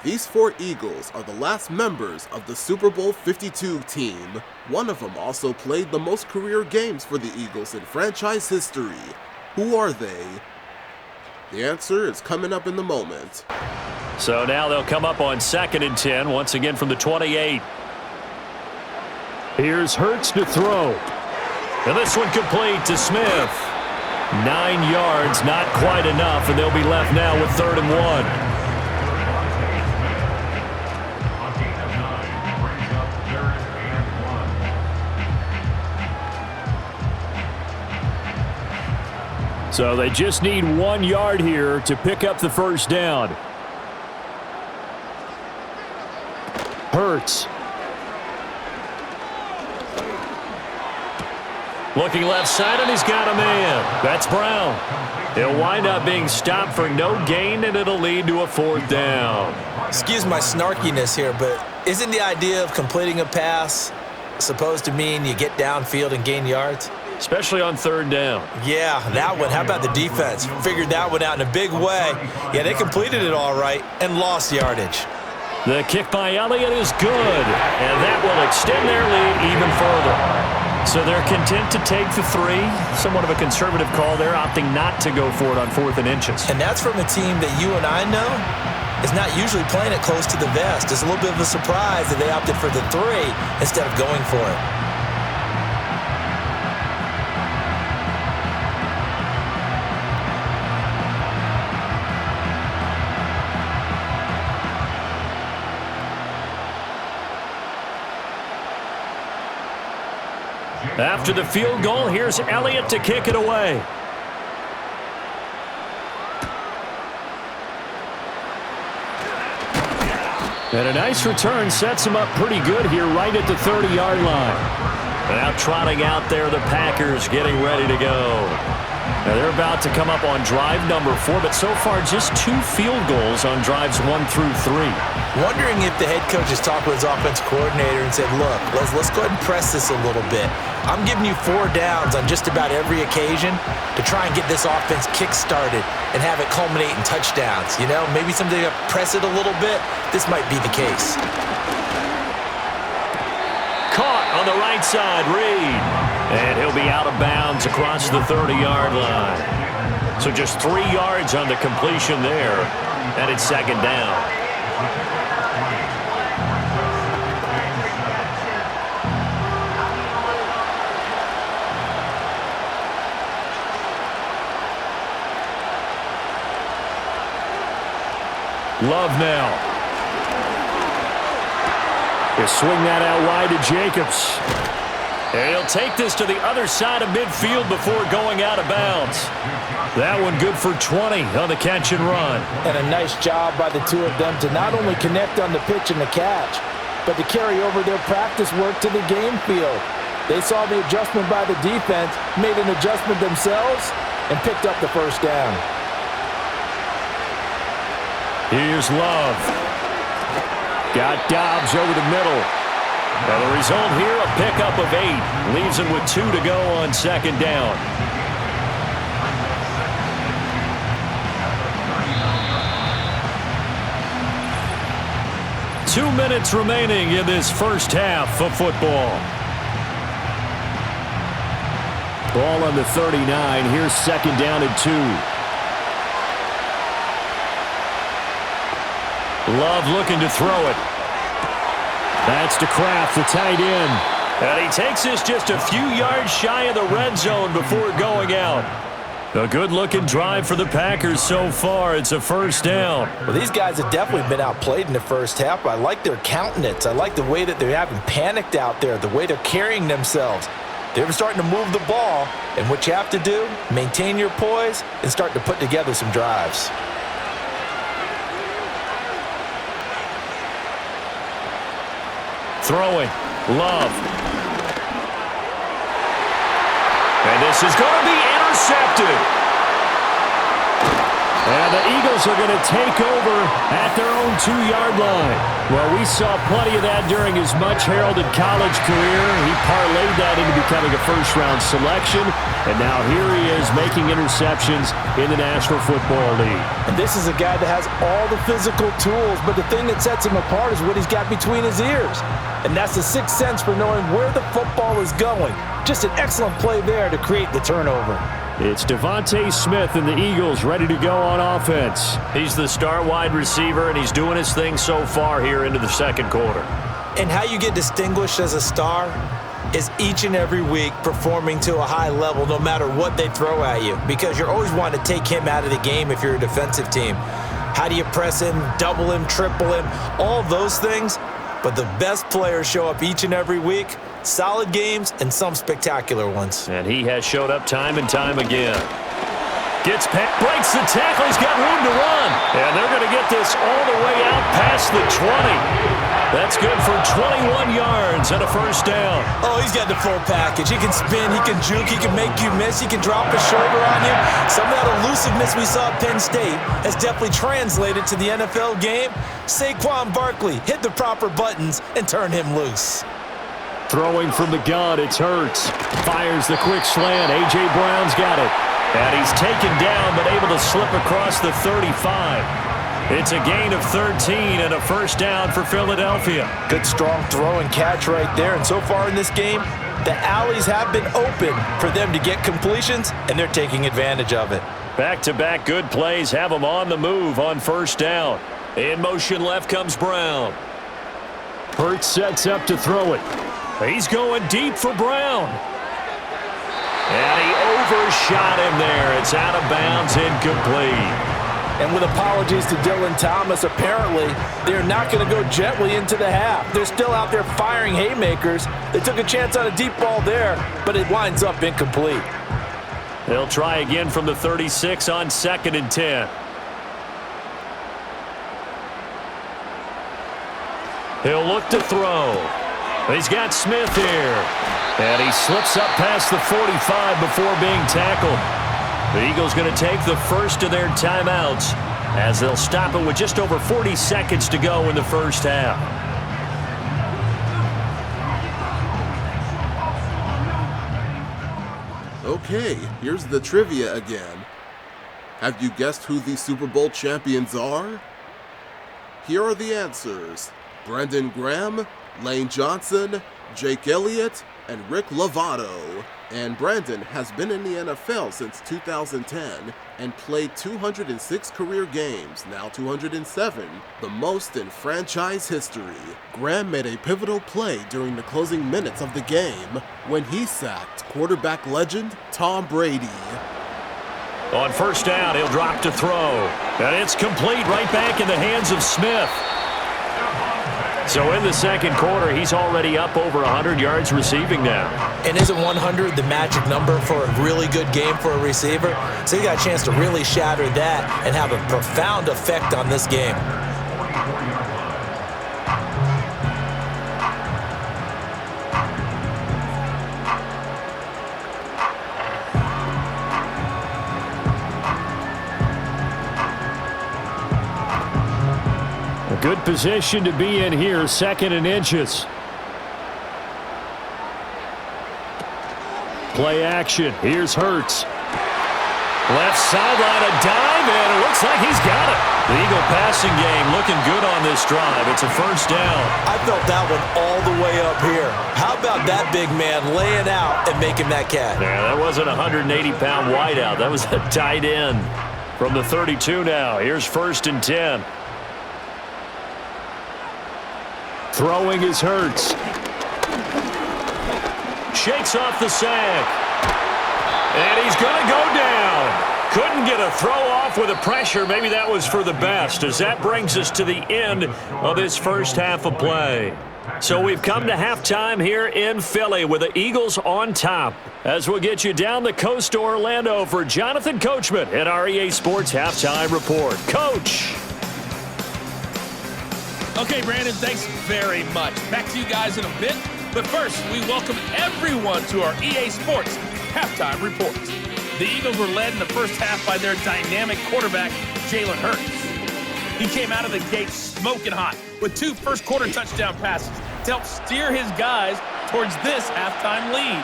These 4 Eagles are the last members of the Super Bowl 52 team. One of them also played the most career games for the Eagles in franchise history. Who are they? The answer is coming up in the moment. So now they'll come up on 2nd and 10, once again from the 28. Here's Hurts to throw. And this one complete to Smith. 9 yards, not quite enough, and they'll be left now with 3rd and 1. So they just need 1 yard here to pick up the first down. Hurts. Looking left side, and he's got a man. That's Brown. He'll wind up being stopped for no gain, and it'll lead to a 4th down. Excuse my snarkiness here, but isn't the idea of completing a pass supposed to mean you get downfield and gain yards? Especially on 3rd down. Yeah, that one. How about the defense? Figured that one out in a big way. Yeah, they completed it all right and lost yardage. The kick by Elliott is good, and that will extend their lead even further. So they're content to take the 3. Somewhat of a conservative call there, opting not to go for it on 4th and inches. And that's from a team that you and I know is not usually playing it close to the vest. It's a little bit of a surprise that they opted for the 3 instead of going for it. After the field goal, here's Elliott to kick it away. And a nice return sets him up pretty good here right at the 30-yard line. Now trotting out there, the Packers getting ready to go. Now they're about to come up on drive number 4, but so far just 2 field goals on drives 1 through 3. Wondering if the head coach has talked with his offense coordinator and said, look, let's go ahead and press this a little bit. I'm giving you 4 downs on just about every occasion to try and get this offense kick-started and have it culminate in touchdowns. You know, maybe something to press it a little bit. This might be the case. Caught on the right side, Reed. And he'll be out of bounds across the 30-yard line. So just 3 yards on the completion there. And it's 2nd down. Love now. He'll swing that out wide to Jacobs. And he'll take this to the other side of midfield before going out of bounds. That one good for 20 on the catch and run. And a nice job by the 2 of them to not only connect on the pitch and the catch, but to carry over their practice work to the game field. They saw the adjustment by the defense, made an adjustment themselves, and picked up the first down. Here's Love. Got Dobbs over the middle. And the result here, a pickup of 8. Leaves him with 2 to go on 2nd down. Two minutes remaining in this first half of football. Ball on the 39. Here's 2nd down and 2. Love looking to throw it. That's to Kraft, the tight end. And he takes this just a few yards shy of the red zone before going out. A good-looking drive for the Packers so far. It's a first down. Well, these guys have definitely been outplayed in the first half. I like their countenance. I like the way that they haven't panicked out there, the way they're carrying themselves. They're starting to move the ball, and what you have to do, maintain your poise and start to put together some drives. Throwing. Love. And this is going to be intercepted. And the Eagles are going to take over at their own 2-yard line. Well, we saw plenty of that during his much-heralded college career. He parlayed that into becoming a first-round selection. And now here he is making interceptions in the National Football League. And this is a guy that has all the physical tools, but the thing that sets him apart is what he's got between his ears. And that's the sixth sense for knowing where the football is going. Just an excellent play there to create the turnover. It's Devontae Smith and the Eagles ready to go on offense. He's the star wide receiver, and he's doing his thing so far here into the second quarter. And how you get distinguished as a star is each and every week performing to a high level no matter what they throw at you, because you're always wanting to take him out of the game if you're a defensive team. How do you press him, double him, triple him, all of those things? But the best players show up each and every week. Solid games and some spectacular ones. And he has showed up time and time again. Gets past, breaks the tackle. He's got room to run. And they're going to get this all the way out past the 20. That's good for 21 yards and a first down. Oh, he's got the full package. He can spin, he can juke, he can make you miss, he can drop a shoulder on you. Some of that elusiveness we saw at Penn State has definitely translated to the NFL game. Saquon Barkley hit the proper buttons and turn him loose. Throwing from the gun, it's Hurts. Fires the quick slant. A.J. Brown's got it. And he's taken down, but able to slip across the 35. It's a gain of 13 and a first down for Philadelphia. Good strong throw and catch right there. And so far in this game, the alleys have been open for them to get completions, and they're taking advantage of it. Back-to-back good plays have them on the move on first down. In motion left comes Brown. Hurts sets up to throw it. He's going deep for Brown. And he overshot him there. It's out of bounds, incomplete. And with apologies to Dylan Thomas, apparently they're not going to go gently into the half. They're still out there firing haymakers. They took a chance on a deep ball there, but it winds up incomplete. They'll try again from the 36 on 2nd and 10. He'll look to throw. He's got Smith here. And he slips up past the 45 before being tackled. The Eagles going to take the first of their timeouts as they'll stop it with just over 40 seconds to go in the first half. Okay, here's the trivia again. Have you guessed who the Super Bowl champions are? Here are the answers. Brandon Graham, Lane Johnson, Jake Elliott, and Rick Lovato. And Brandon has been in the NFL since 2010 and played 206 career games, now 207, the most in franchise history. Graham made a pivotal play during the closing minutes of the game when he sacked quarterback legend Tom Brady. On first down, he'll drop to throw. And it's complete right back in the hands of Smith. So in the second quarter, he's already up over 100 yards receiving now. And isn't 100 the magic number for a really good game for a receiver? So he got a chance to really shatter that and have a profound effect on this game. Good position to be in here, 2nd and inches. Play action. Here's Hurts. Left sideline, a dive, and it looks like he's got it. The Eagle passing game looking good on this drive. It's a first down. I felt that one all the way up here. How about that big man laying out and making that catch? Yeah, that wasn't a 180-pound wideout. That was a tight end. From the 32 now, here's 1st and 10. Throwing is Hurts. Shakes off the sack. And he's going to go down. Couldn't get a throw off with the pressure. Maybe that was for the best, as that brings us to the end of this first half of play. So we've come to halftime here in Philly with the Eagles on top. As we'll get you down the coast to Orlando for Jonathan Coachman at our EA Sports Halftime Report. Coach. Okay, Brandon, thanks very much. Back to you guys in a bit. But first, we welcome everyone to our EA Sports Halftime Report. The Eagles were led in the first half by their dynamic quarterback, Jalen Hurts. He came out of the gate smoking hot with 2 first-quarter touchdown passes to help steer his guys towards this halftime lead.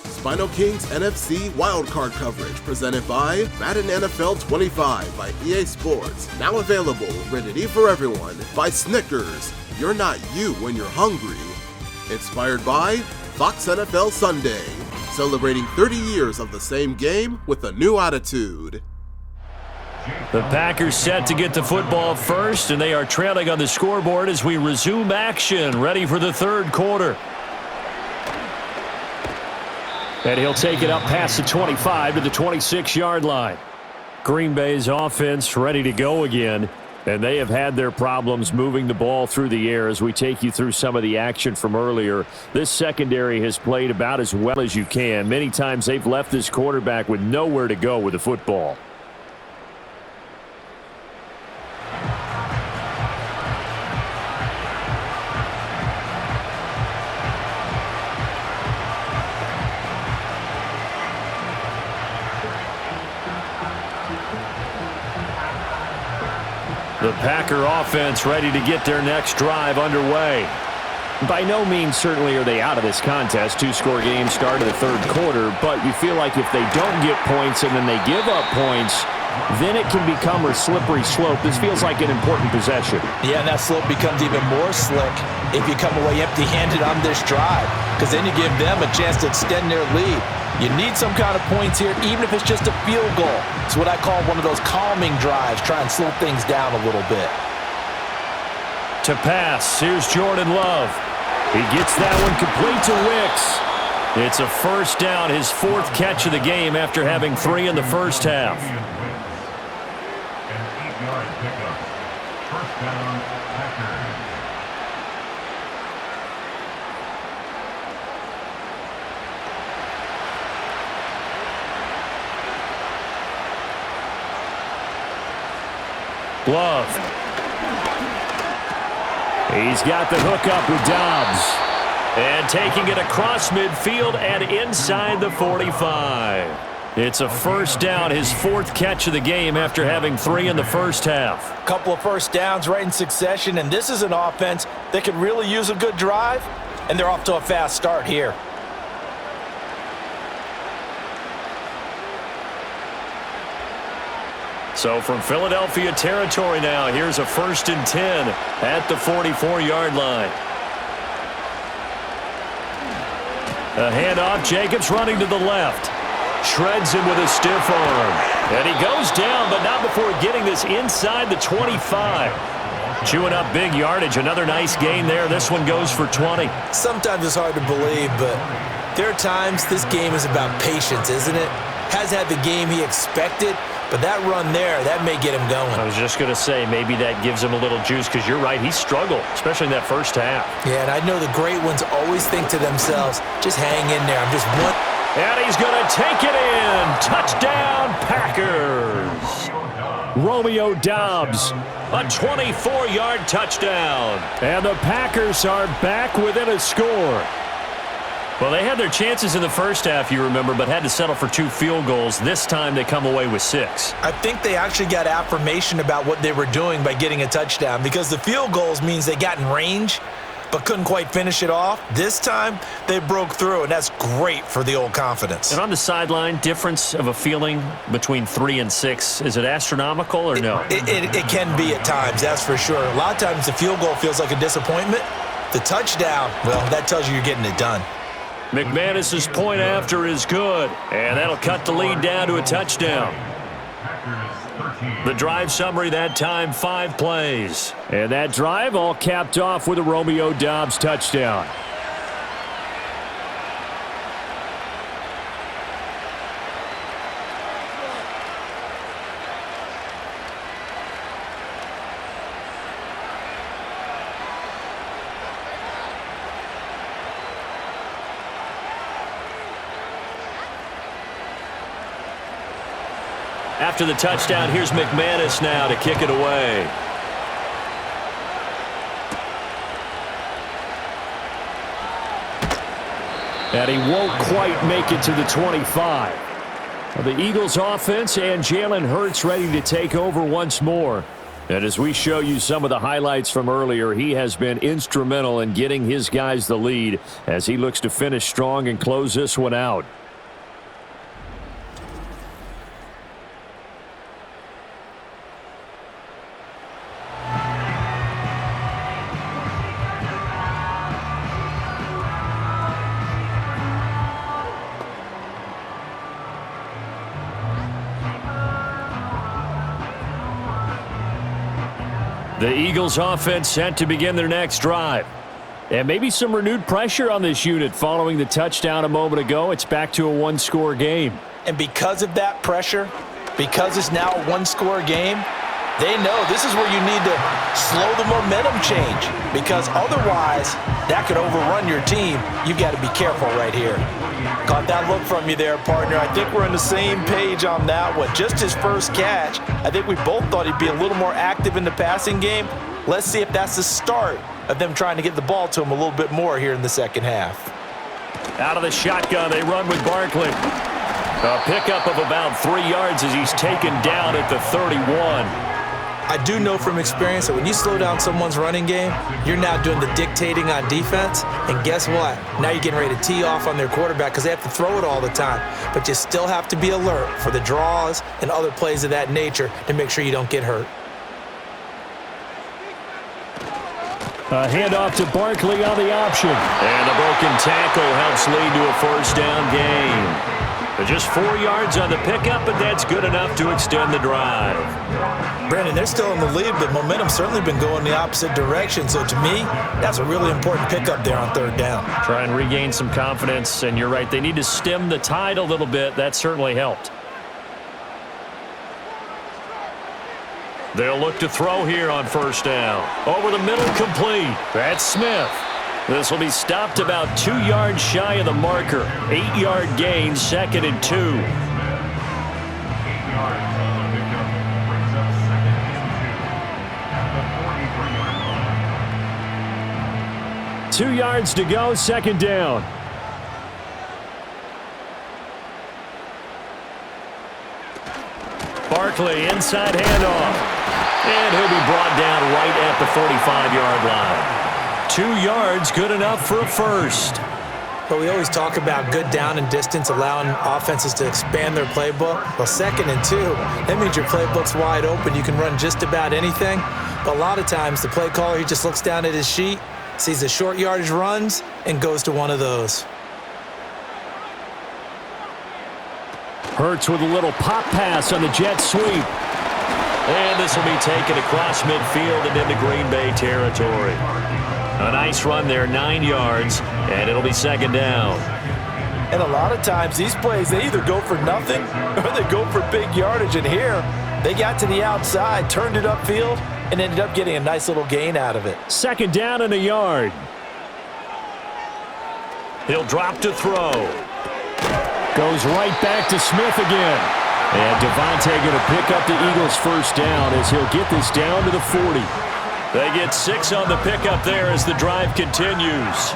SpinoKing's NFC wildcard coverage presented by Madden NFL 25 by EA Sports. Now available, rated E for everyone, by Snickers. You're not you when you're hungry. Inspired by Fox NFL Sunday. Celebrating 30 years of the same game with a new attitude. The Packers set to get the football first, and they are trailing on the scoreboard as we resume action, ready for the third quarter. And he'll take it up past the 25 to the 26-yard line. Green Bay's offense ready to go again, and they have had their problems moving the ball through the air as we take you through some of the action from earlier. This secondary has played about as well as you can. Many times they've left this quarterback with nowhere to go with the football. The Packer offense ready to get their next drive underway. By no means certainly are they out of this contest. 2-score game start of the third quarter, but you feel like if they don't get points and then they give up points, then it can become a slippery slope. This feels like an important possession. Yeah, and that slope becomes even more slick if you come away empty-handed on this drive, because then you give them a chance to extend their lead. You need some kind of points here, even if it's just a field goal. It's what I call one of those calming drives. Try and slow things down a little bit. To pass, here's Jordan Love. He gets that one complete to Wicks. It's a first down, his 4th catch of the game after having 3 in the first half. An 8-yard pickup. First down, Packers. Love. He's got the hook up with Dobbs. And taking it across midfield and inside the 45. It's a first down, his 4th catch of the game after having 3 in the first half. Couple of first downs right in succession, and this is an offense that could really use a good drive, and they're off to a fast start here. So from Philadelphia territory now, here's a 1st and 10 at the 44-yard line. A handoff, Jacobs running to the left. Shreds him with a stiff arm. And he goes down, but not before getting this inside the 25. Chewing up big yardage, another nice gain there. This one goes for 20. Sometimes it's hard to believe, but there are times this game is about patience, isn't it? Has had the game he expected, but that run there, that may get him going. I was just going to say, maybe that gives him a little juice, because you're right, he struggled, especially in that first half. Yeah, and I know the great ones always think to themselves, just hang in there. I'm just one. And he's going to take it in. Touchdown, Packers. Romeo Dobbs, a 24-yard touchdown. And the Packers are back within a score. Well, they had their chances in the first half, you remember, but had to settle for 2 field goals. This time they come away with 6. I think they actually got affirmation about what they were doing by getting a touchdown, because the field goals means they got in range but couldn't quite finish it off. This time they broke through, and that's great for the old confidence. And on the sideline, difference of a feeling between 3 and 6, is it astronomical or no? It can be at times, that's for sure. A lot of times the field goal feels like a disappointment. The touchdown, well, that tells you you're getting it done. McManus's point after is good, and that'll cut the lead down to a touchdown. The drive summary that time, 5 plays. And that drive all capped off with a Romeo Dobbs touchdown. After the touchdown, here's McManus now to kick it away. And he won't quite make it to the 25. The Eagles offense and Jalen Hurts ready to take over once more. And as we show you some of the highlights from earlier, he has been instrumental in getting his guys the lead as he looks to finish strong and close this one out. The Eagles offense set to begin their next drive. And maybe some renewed pressure on this unit following the touchdown a moment ago. It's back to a one-score game. And because of that pressure, because it's now a one-score game, they know this is where you need to slow the momentum change, because otherwise that could overrun your team. You've got to be careful right here. Caught that look from you there, partner. I think we're on the same page on that one. Just his first catch. I think we both thought he'd be a little more active in the passing game. Let's see if that's the start of them trying to get the ball to him a little bit more here in the second half. Out of the shotgun, they run with Barkley. A pickup of about 3 yards as he's taken down at the 31. I do know from experience that when you slow down someone's running game, you're now doing the dictating on defense. And guess what? Now you're getting ready to tee off on their quarterback because they have to throw it all the time. But you still have to be alert for the draws and other plays of that nature to make sure you don't get hurt. A handoff to Barkley on the option. And a broken tackle helps lead to a first down gain. But just 4 yards on the pickup, and that's good enough to extend the drive. Brandon, they're still in the lead, but momentum's certainly been going the opposite direction. So to me, that's a really important pickup there on third down. Try and regain some confidence, and you're right. They need to stem the tide a little bit. That certainly helped. They'll look to throw here on first down. Over the middle, complete. That's Smith. This will be stopped about 2 yards shy of the marker. 8-yard gain, 2nd and 2. 8 yards on the pickup brings up 2nd and 2 at the 43-yard line. 2 yards to go, 2nd down. Barkley, inside handoff. And he'll be brought down right at the 45-yard line. 2 yards, good enough for a first. But we always talk about good down and distance, allowing offenses to expand their playbook. Well, 2nd and 2, that means your playbook's wide open. You can run just about anything. But a lot of times, the play caller, he just looks down at his sheet, sees the short yardage runs, and goes to one of those. Hurts with a little pop pass on the jet sweep. And this will be taken across midfield and into Green Bay territory. A nice run there, 9 yards, and it'll be 2nd down. And a lot of times, these plays, they either go for nothing or they go for big yardage. And here, they got to the outside, turned it upfield, and ended up getting a nice little gain out of it. 2nd down and a yard. He'll drop to throw. Goes right back to Smith again. And Devontae going to pick up the Eagles' first down as he'll get this down to the 40. They get 6 on the pickup there as the drive continues.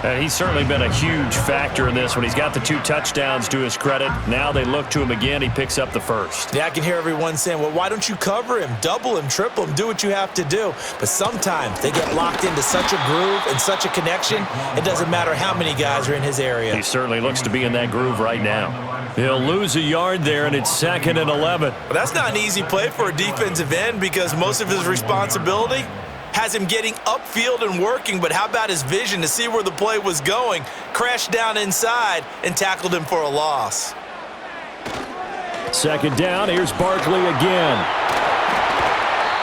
And he's certainly been a huge factor in this when he's got the 2 touchdowns to his credit. Now they look to him again. He picks up the first. Yeah, I can hear everyone saying, well, why don't you cover him, double him, triple him, do what you have to do. But sometimes they get locked into such a groove and such a connection, it doesn't matter how many guys are in his area. He certainly looks to be in that groove right now. He'll lose a yard there, and it's 2nd and 11. But that's not an easy play for a defensive end because most of his responsibility has him getting upfield and working, but how about his vision to see where the play was going, crashed down inside, and tackled him for a loss. 2nd down, here's Barkley again.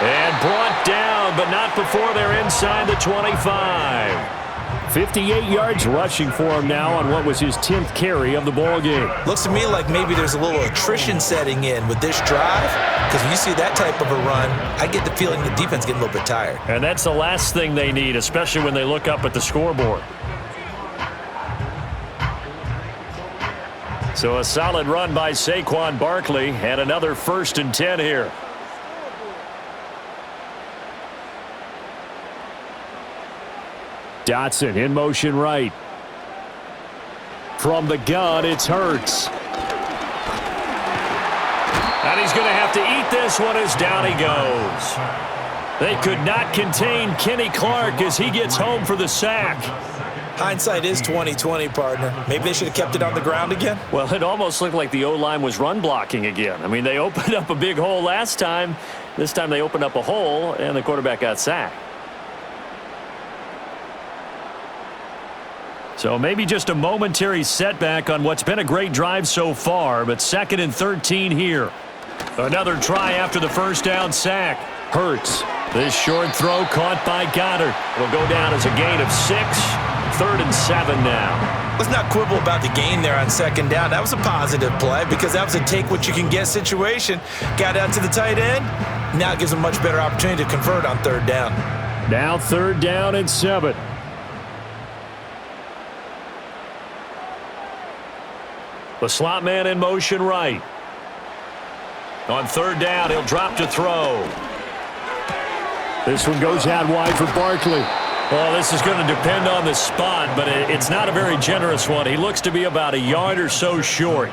And brought down, but not before they're inside the 25. 58 yards rushing for him now on what was his 10th carry of the ball game. Looks to me like maybe there's a little attrition setting in with this drive, because when you see that type of a run, I get the feeling the defense getting a little bit tired. And that's the last thing they need, especially when they look up at the scoreboard. So a solid run by Saquon Barkley and another 1st and 10 here. Dotson in motion right. From the gun, it's Hurts. And he's going to have to eat this one as down he goes. They could not contain Kenny Clark as he gets home for the sack. Hindsight is 20/20, partner. Maybe they should have kept it on the ground again. Well, it almost looked like the O-line was run blocking again. I mean, they opened up a big hole last time. This time they opened up a hole, and the quarterback got sacked. So maybe just a momentary setback on what's been a great drive so far, but 2nd and 13 here. Another try after the first down sack. Hurts. This short throw caught by Goddard. It'll go down as a gain of 6. 3rd and 7 now. Let's not quibble about the gain there on 2nd down. That was a positive play because that was a take-what-you-can-get situation. Got out to the tight end. Now it gives them a much better opportunity to convert on 3rd down. Now 3rd down and 7. The slot man in motion right. On 3rd down, he'll drop to throw. This one goes out wide for Barkley. Well, this is going to depend on the spot, but it's not a very generous one. He looks to be about a yard or so short.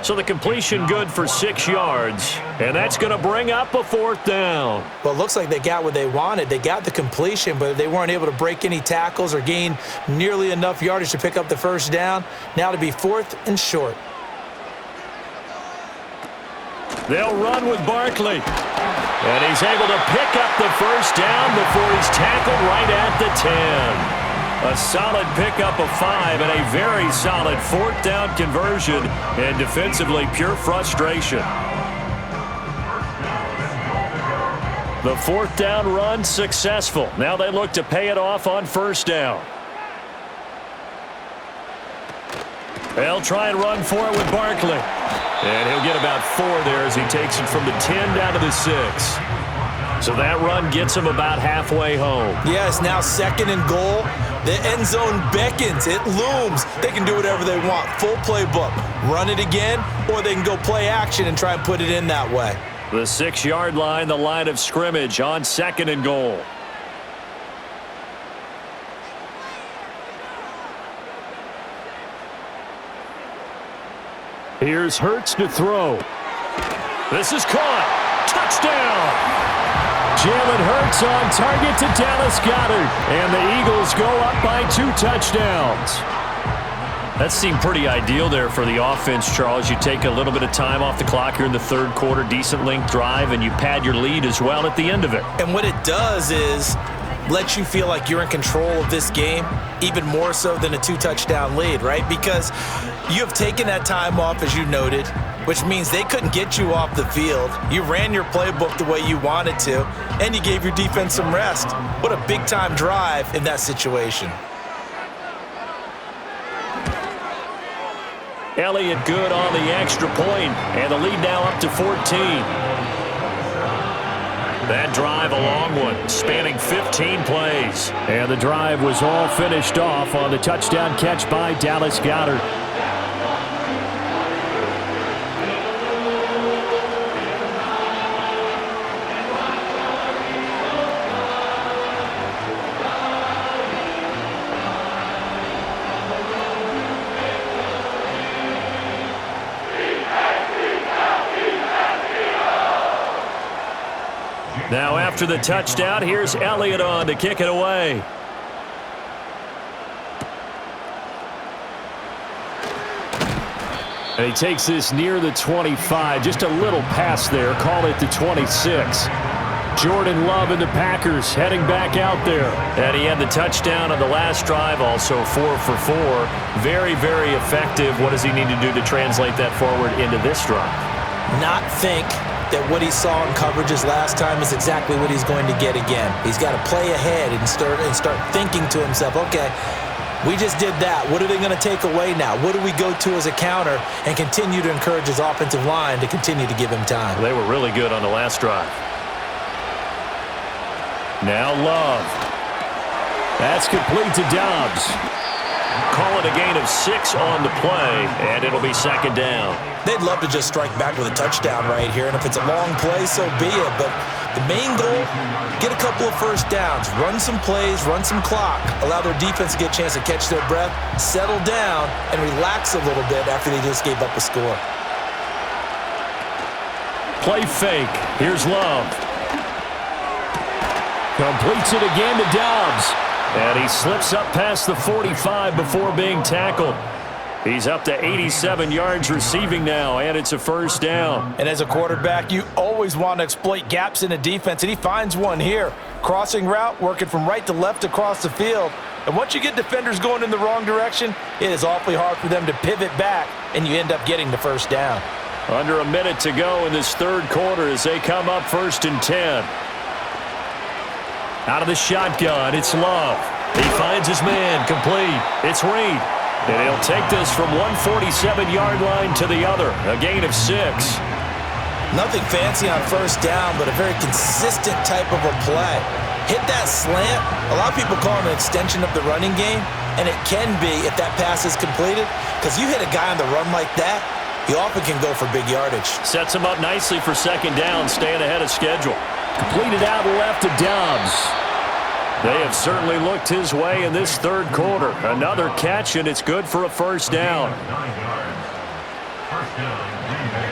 So the completion good for 6 yards, and that's going to bring up a 4th down. Well, it looks like they got what they wanted. They got the completion, but they weren't able to break any tackles or gain nearly enough yardage to pick up the 1st down. Now to be 4th and short. They'll run with Barkley. And he's able to pick up the 1st down before he's tackled right at the 10. A solid pickup of 5 and a very solid 4th down conversion. And defensively, pure frustration. The 4th down run successful. Now they look to pay it off on 1st down. They'll try and run for it with Barkley. And he'll get about 4 there as he takes it from the 10 down to the 6. So that run gets him about halfway home. Yes, now 2nd and goal. The end zone beckons. It looms. They can do whatever they want. Full playbook. Run it again, or they can go play action and try and put it in that way. The 6-yard line, the line of scrimmage on 2nd and goal. Here's Hurts to throw. This is caught. Touchdown! Jalen Hurts on target to Dallas Goedert. And the Eagles go up by 2 touchdowns. That seemed pretty ideal there for the offense, Charles. You take a little bit of time off the clock here in the 3rd quarter, decent length drive, and you pad your lead as well at the end of it. And what it does is let you feel like you're in control of this game, even more so than a 2-touchdown lead, right? Because you have taken that time off, as you noted, which means they couldn't get you off the field. You ran your playbook the way you wanted to, and you gave your defense some rest. What a big-time drive in that situation. Elliott good on the extra point, and the lead now up to 14. That drive a long one, spanning 15 plays. And the drive was all finished off on the touchdown catch by Dallas Goedert. Now after the touchdown, here's Elliott on to kick it away. And he takes this near the 25. Just a little pass there. Call it the 26. Jordan Love and the Packers heading back out there. And he had the touchdown on the last drive, also 4 for 4. Very, very effective. What does he need to do to translate that forward into this drive? Not think that what he saw in coverages last time is exactly what he's going to get again. He's got to play ahead and start thinking to himself, okay, we just did that. What are they going to take away now? What do we go to as a counter? And continue to encourage his offensive line to continue to give him time. They were really good on the last drive. Now Love. That's complete to Dobbs. Call it a gain of 6 on the play, and it'll be 2nd down. They'd love to just strike back with a touchdown right here, and if it's a long play, so be it. But The main goal, get a couple of first downs, run some plays, run some clock, allow their defense to get a chance to catch their breath, settle down, and relax a little bit after they just gave up a score. Play fake. Here's Love. Completes it again to Dobbs. And he slips up past the 45 before being tackled. He's up to 87 yards receiving now, and it's a first down. And as a quarterback, you always want to exploit gaps in the defense, and he finds one here. Crossing route, working from right to left across the field. And once you get defenders going in the wrong direction, it is awfully hard for them to pivot back, and you end up getting the first down. Under a minute to go in this third quarter as they come up 1st and 10. Out of the shotgun, it's Love. He finds his man, complete. It's Reed. And he'll take this from 147-yard line to the other, a gain of 6. Nothing fancy on first down, but a very consistent type of a play. Hit that slant. A lot of people call it an extension of the running game, and it can be if that pass is completed, because you hit a guy on the run like that, he often can go for big yardage. Sets him up nicely for second down, staying ahead of schedule. Completed out left to Dobbs. They have certainly looked his way in this third quarter. Another catch, and it's good for a first down. 9 yards. First down, Green Bay.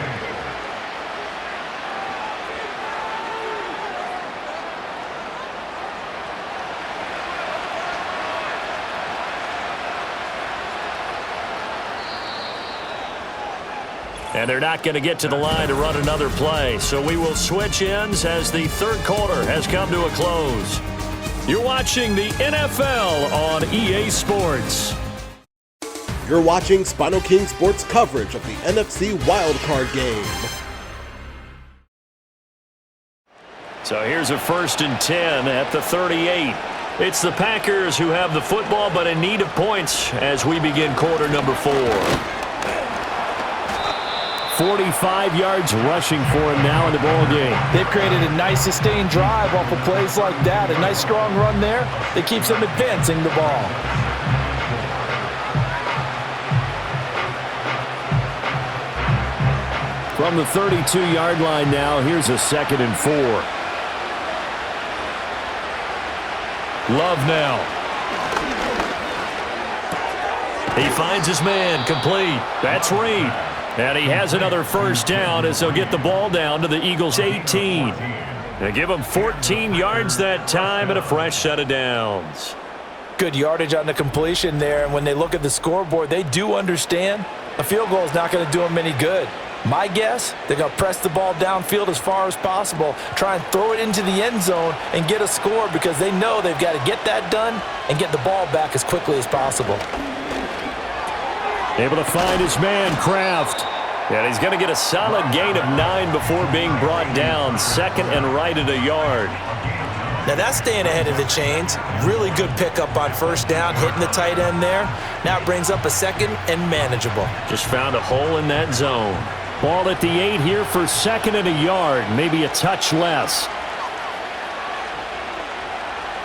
And they're not going to get to the line to run another play. So we will switch ends as the third quarter has come to a close. You're watching the NFL on EA Sports. You're watching SpinoKing Sports coverage of the NFC wildcard game. So here's a 1st and 10 at the 38. It's the Packers who have the football, but in need of points as we begin quarter number 4. 45 yards rushing for him now in the ball game. They've created a nice sustained drive off of plays like that. A nice strong run there that keeps them advancing the ball. From the 32-yard line now, here's a 2nd and 4. Love now. He finds his man, complete. That's Reed. And he has another first down as they'll get the ball down to the Eagles' 18. They give him 14 yards that time and a fresh set of downs. Good yardage on the completion there, and when they look at the scoreboard, they do understand a field goal is not going to do them any good. My guess, they're going to press the ball downfield as far as possible, try and throw it into the end zone and get a score because they know they've got to get that done and get the ball back as quickly as possible. Able to find his man, Kraft. And he's going to get a solid gain of 9 before being brought down. 2nd and right at a yard. Now that's staying ahead of the chains. Really good pickup on first down, hitting the tight end there. Now it brings up a 2nd and manageable. Just found a hole in that zone. Ball at the 8 here for 2nd and a yard. Maybe a touch less.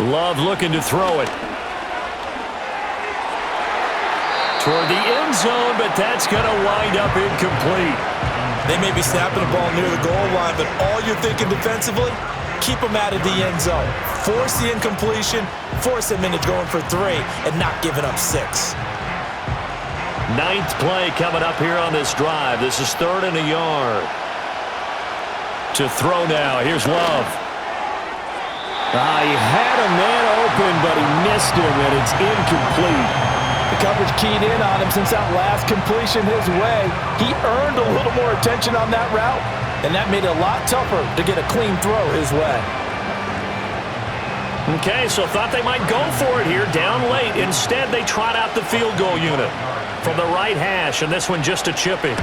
Love looking to throw it. Toward the end zone, but that's going to wind up incomplete. They may be snapping the ball near the goal line, but all you're thinking defensively, keep them out of the end zone. Force the incompletion, force them into going for 3, and not giving up 6. 9th play coming up here on this drive. This is 3rd and a yard. To throw now. Here's Love. He had a man open, but he missed him, and it's incomplete. The coverage keyed in on him since that last completion his way. He earned a little more attention on that route, and that made it a lot tougher to get a clean throw his way. Okay, so thought they might go for it here down late. Instead, they trot out the field goal unit from the right hash, and this one just a chipping.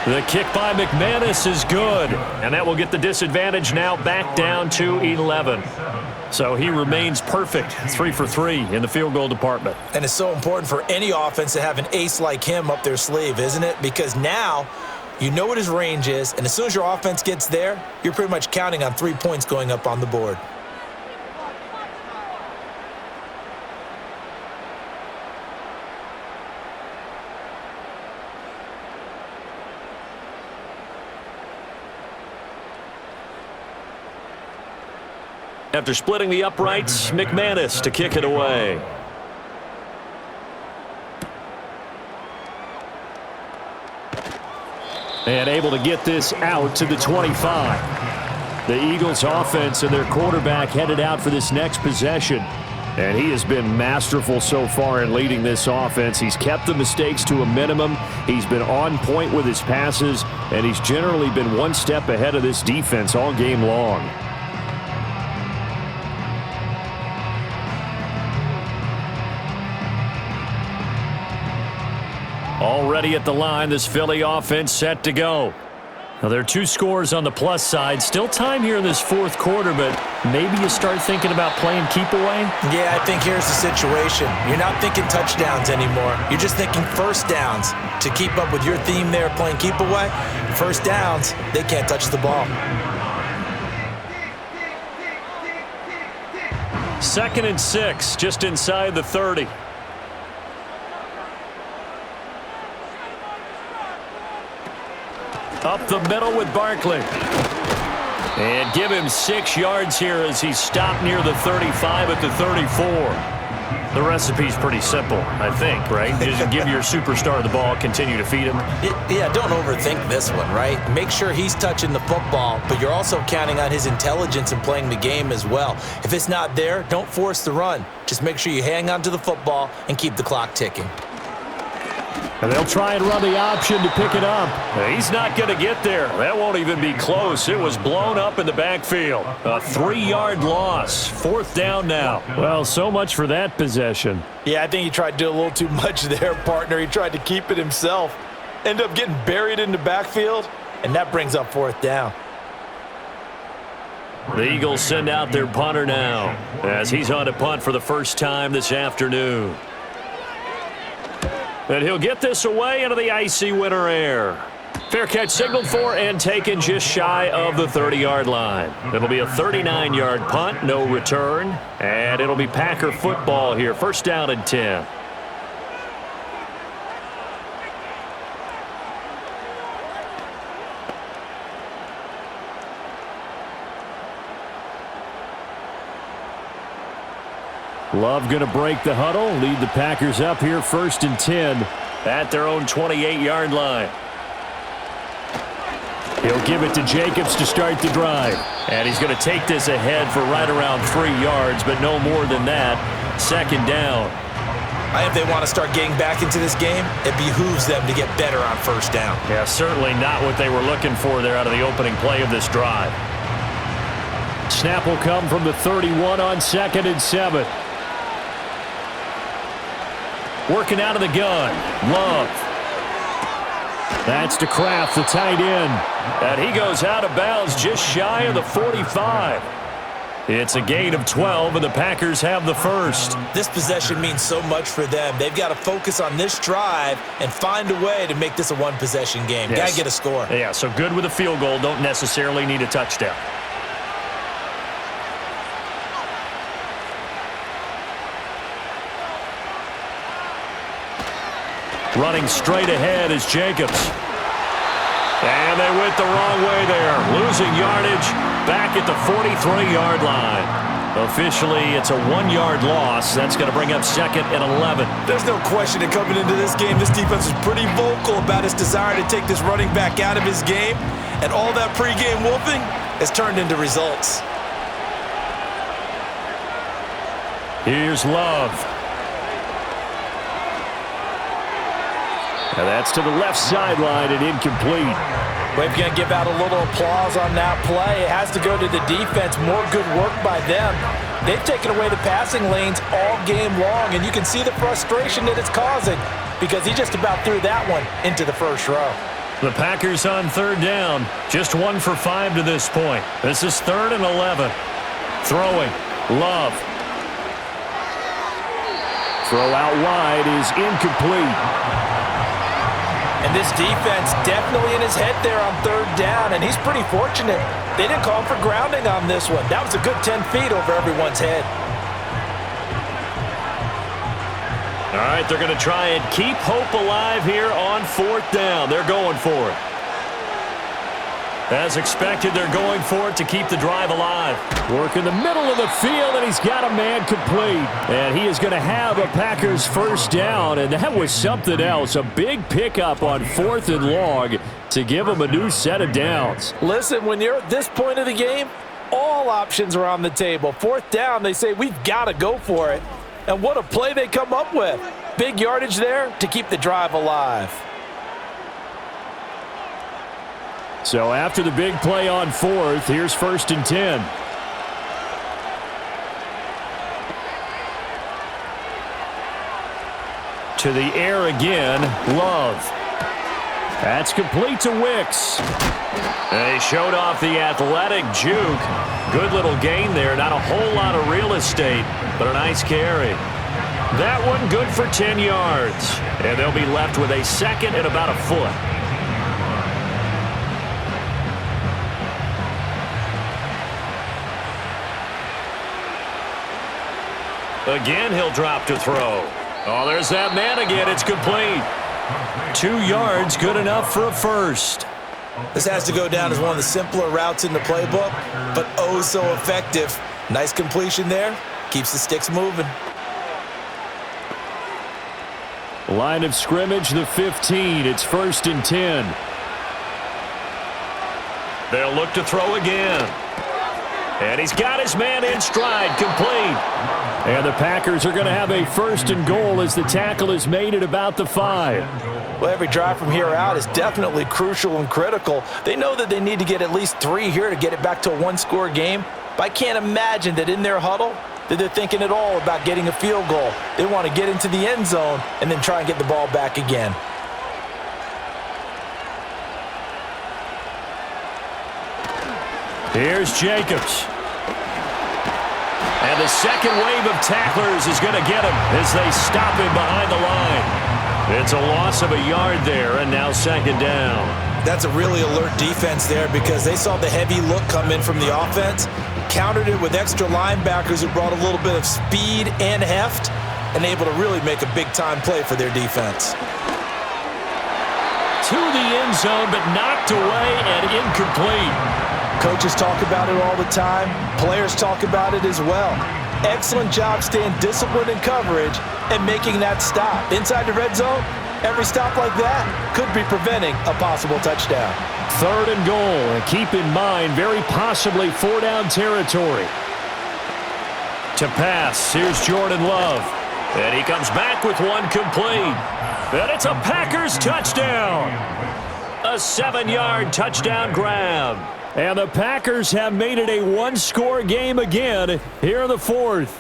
The kick by McManus is good, and that will get the disadvantage now back down to 11. So he remains perfect, 3 for 3 in the field goal department. And it's so important for any offense to have an ace like him up their sleeve, isn't it? Because now you know what his range is, and as soon as your offense gets there, you're pretty much counting on 3 points going up on the board. After splitting the uprights, McManus to kick it away. And able to get this out to the 25. The Eagles offense and their quarterback headed out for this next possession. And he has been masterful so far in leading this offense. He's kept the mistakes to a minimum. He's been on point with his passes, and he's generally been one step ahead of this defense all game long. Already at the line, this Philly offense set to go. Now, there are 2 scores on the plus side. Still time here in this fourth quarter, but maybe you start thinking about playing keep away? Yeah, I think here's the situation. You're not thinking touchdowns anymore. You're just thinking first downs. To keep up with your theme there, playing keep away, first downs, they can't touch the ball. 2nd and 6, just inside the 30. Up the middle with Barkley. And give him 6 yards here as he's stopped near the 35 at the 34. The recipe's pretty simple, I think, right? Just give your superstar the ball, continue to feed him. Yeah, don't overthink this one, right? Make sure he's touching the football, but you're also counting on his intelligence in playing the game as well. If it's not there, don't force the run. Just make sure you hang on to the football and keep the clock ticking. And they'll try and run the option to pick it up. He's not going to get there. That won't even be close. It was blown up in the backfield. A 3-yard loss. 4th down now. Well, so much for that possession. Yeah, I think he tried to do a little too much there, partner. He tried to keep it himself. End up getting buried in the backfield, and that brings up 4th down. The Eagles send out their punter now as he's on to punt for the first time this afternoon. And he'll get this away into the icy winter air. Fair catch signaled for and taken just shy of the 30-yard line. It'll be a 39-yard punt, no return. And it'll be Packer football here. 1st down and 10. Love going to break the huddle, lead the Packers up here 1st and 10 at their own 28-yard line. He'll give it to Jacobs to start the drive. And he's going to take this ahead for right around 3 yards, but no more than that. 2nd down. If they want to start getting back into this game, it behooves them to get better on 1st down. Yeah, certainly not what they were looking for there out of the opening play of this drive. Snap will come from the 31 on 2nd and 7. Working out of the gun. Love. That's to Kraft, the tight end. And he goes out of bounds just shy of the 45. It's a gain of 12, and the Packers have the first. This possession means so much for them. They've got to focus on this drive and find a way to make this a one-possession game. Yes. Got to get a score. Yeah, so good with a field goal. Don't necessarily need a touchdown. Running straight ahead is Jacobs. And they went the wrong way there. Losing yardage back at the 43-yard line. Officially, it's a 1-yard loss. That's going to bring up 2nd and 11. There's no question that coming into this game, this defense is pretty vocal about its desire to take this running back out of his game. And all that pregame wolfing has turned into results. Here's Love. And that's to the left sideline and incomplete. But if you're going to give out a little applause on that play, it has to go to the defense. More good work by them. They've taken away the passing lanes all game long, and you can see the frustration that it's causing because he just about threw that one into the first row. The Packers on 3rd down, just 1 for 5 to this point. This is 3rd and 11. Throwing, Love. Throw out wide is incomplete. And this defense definitely in his head there on 3rd down, and he's pretty fortunate. They didn't call for grounding on this one. That was a good 10 feet over everyone's head. All right, they're going to try and keep hope alive here on 4th down. They're going for it. As expected, they're going for it to keep the drive alive. Work in the middle of the field, and he's got a man complete. And he is going to have a Packers first down, and that was something else. A big pickup on 4th and long to give him a new set of downs. Listen, when you're at this point of the game, all options are on the table. 4th down, they say, we've got to go for it. And what a play they come up with. Big yardage there to keep the drive alive. So after the big play on 4th, here's 1st and 10. To the air again, Love. That's complete to Wicks. They showed off the athletic juke. Good little gain there. Not a whole lot of real estate, but a nice carry. That one good for 10 yards. And they'll be left with a 2nd and about a foot. Again, he'll drop to throw. Oh, there's that man again. It's complete. 2 yards, good enough for a first. This has to go down as one of the simpler routes in the playbook, but oh so effective. Nice completion there. Keeps the sticks moving. Line of scrimmage, the 15. It's 1st and 10. They'll look to throw again. And he's got his man in stride, complete. And the Packers are going to have a 1st and goal as the tackle is made at about the 5. Well, every drive from here out is definitely crucial and critical. They know that they need to get at least 3 here to get it back to a 1-score game. But I can't imagine that in their huddle that they're thinking at all about getting a field goal. They want to get into the end zone and then try and get the ball back again. Here's Jacobs. And the second wave of tacklers is going to get him as they stop him behind the line. It's a loss of a yard there, and now 2nd down. That's a really alert defense there because they saw the heavy look come in from the offense, countered it with extra linebackers who brought a little bit of speed and heft, and able to really make a big-time play for their defense. To the end zone, but knocked away and incomplete. Coaches talk about it all the time. Players talk about it as well. Excellent job staying disciplined in coverage and making that stop. Inside the red zone, every stop like that could be preventing a possible touchdown. 3rd and goal, and keep in mind, very possibly 4-down territory. To pass, here's Jordan Love. And he comes back with one complete. And it's a Packers touchdown. A 7-yard touchdown grab. And the Packers have made it a 1-score game again here in the 4th.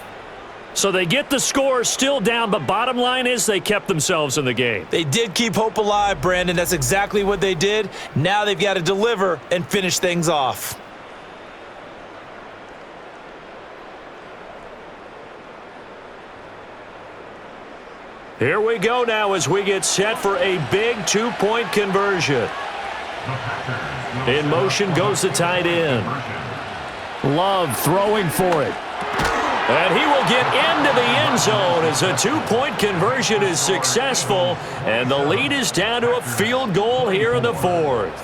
So they get the score still down, but bottom line is they kept themselves in the game. They did keep hope alive, Brandon. That's exactly what they did. Now they've got to deliver and finish things off. Here we go now as we get set for a big 2-point conversion. In motion goes the tight end. Love throwing for it. And he will get into the end zone as a 2-point conversion is successful. And the lead is down to a field goal here in the 4th.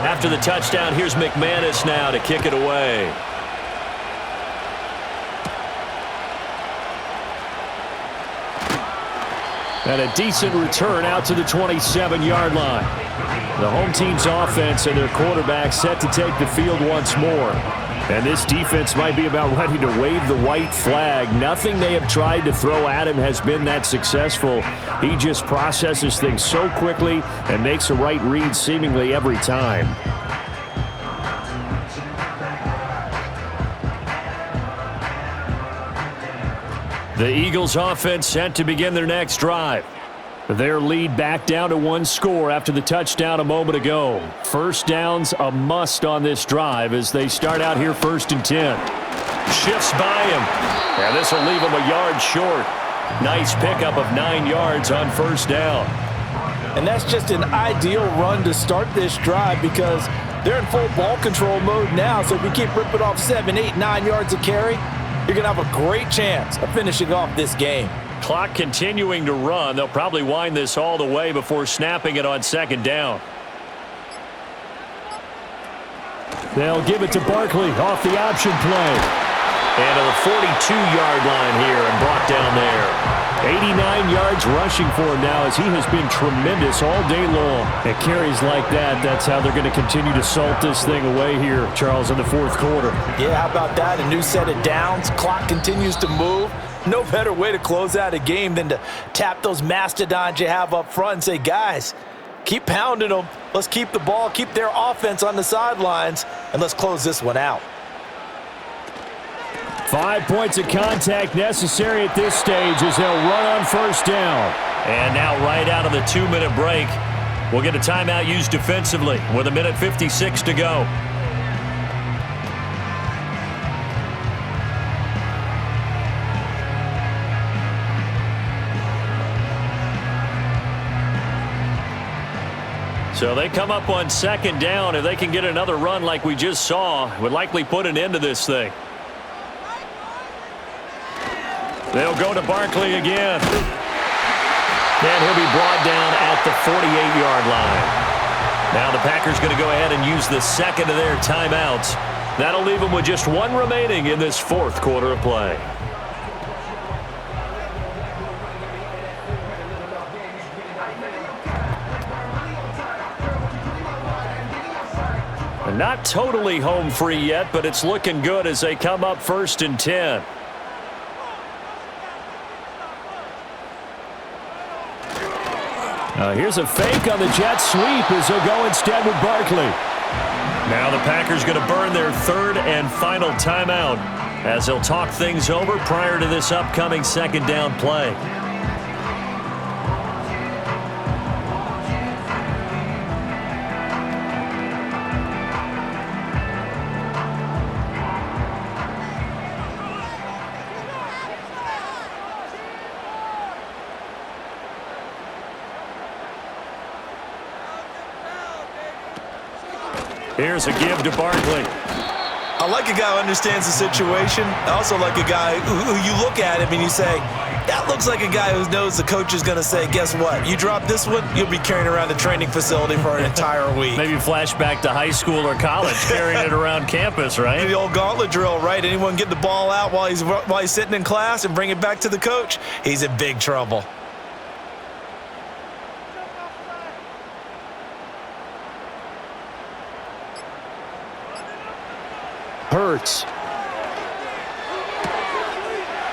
After the touchdown, here's McManus now to kick it away. And a decent return out to the 27-yard line. The home team's offense and their quarterback set to take the field once more. And this defense might be about ready to wave the white flag. Nothing they have tried to throw at him has been that successful. He just processes things so quickly and makes a right read seemingly every time. The Eagles offense set to begin their next drive. Their lead back down to one score after the touchdown a moment ago. First down's a must on this drive as they start out here 1st and 10. Shifts by him. And this will leave him a yard short. Nice pickup of 9 yards on first down. And that's just an ideal run to start this drive because they're in full ball control mode now. So if we keep ripping off 7, 8, 9 yards of carry, you're going to have a great chance of finishing off this game. Clock continuing to run. They'll probably wind this all the way before snapping it on second down. They'll give it to Barkley off the option play. And to the 42-yard line here and brought down there. 89 yards rushing for him now as he has been tremendous all day long. At carries like that, that's how they're going to continue to salt this thing away here, Charles, in the 4th quarter. Yeah, how about that? A new set of downs. Clock continues to move. No better way to close out a game than to tap those mastodons you have up front and say, guys, keep pounding them. Let's keep the ball, keep their offense on the sidelines, and let's close this one out. 5 points of contact necessary at this stage as they'll run on first down. And now right out of the 2-minute break, we'll get a timeout used defensively with 1:56 to go. So they come up on second down. If they can get another run like we just saw, would likely put an end to this thing. They'll go to Barkley again. And he'll be brought down at the 48-yard line. Now the Packers going to go ahead and use the second of their timeouts. That'll leave them with just one remaining in this 4th quarter of play. Not totally home free yet, but it's looking good as they come up 1st and 10. Here's a fake on the jet sweep as they'll go instead with Barkley. Now the Packers going to burn their 3rd and final timeout as they'll talk things over prior to this upcoming second down play. Here's a give to Barkley. I like a guy who understands the situation. I also like a guy who you look at him and you say, that looks like a guy who knows the coach is going to say, guess what? You drop this one, you'll be carrying around the training facility for an entire week. Maybe flashback to high school or college, carrying it around campus, right? The old gauntlet drill, right? Anyone get the ball out while he's sitting in class and bring it back to the coach? He's in big trouble. Hurts.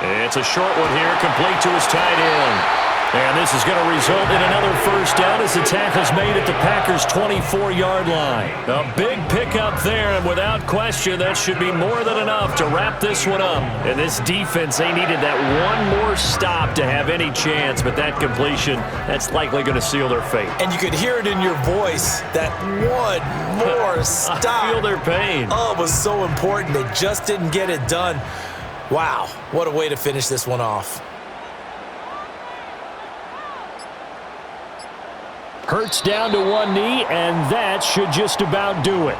It's a short one here, complete to his tight end. And this is going to result in another first down as the tackle's made at the Packers' 24-yard line. A big pickup there, and without question, that should be more than enough to wrap this one up. And this defense, they needed that one more stop to have any chance, but that completion, that's likely going to seal their fate. And you could hear it in your voice, that one more stop. I feel their pain. Oh, it was so important. They just didn't get it done. Wow, what a way to finish this one off. Hurts down to one knee, and that should just about do it.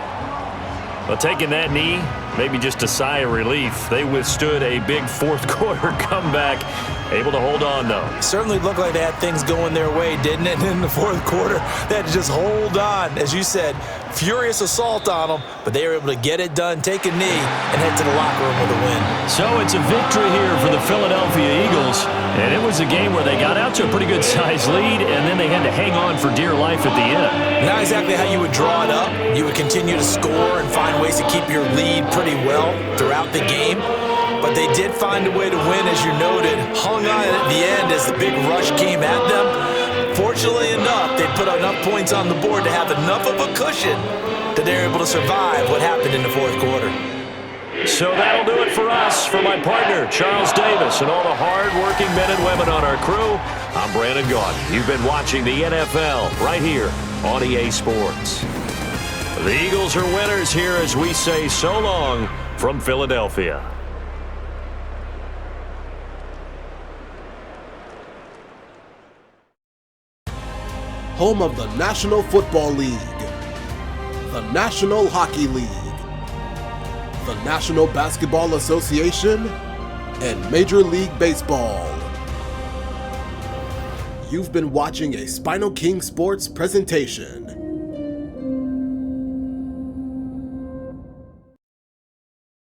Well, taking that knee, maybe just a sigh of relief. They withstood a big 4th quarter comeback, able to hold on, though. Certainly looked like they had things going their way, didn't it? In the 4th quarter, they had to just hold on. As you said, furious assault on them, but they were able to get it done, take a knee, and head to the locker room with a win. So it's a victory here for the Philadelphia Eagles, and it was a game where they got out to a pretty good-sized lead, and then they had to hang on for dear life at the end. Not exactly how you would draw it up. You would continue to score and find ways to keep your lead pretty well throughout the game. But they did find a way to win, as you noted. Hung on at the end as the big rush came at them. Fortunately enough, they put enough points on the board to have enough of a cushion that they were able to survive what happened in the 4th quarter. So that'll do it for us. For my partner, Charles Davis, and all the hard-working men and women on our crew, I'm Brandon Gaudin. You've been watching the NFL right here on EA Sports. The Eagles are winners here as we say so long from Philadelphia. Home of the National Football League, the National Hockey League, the National Basketball Association, and Major League Baseball. You've been watching a SpinoKing Sports presentation.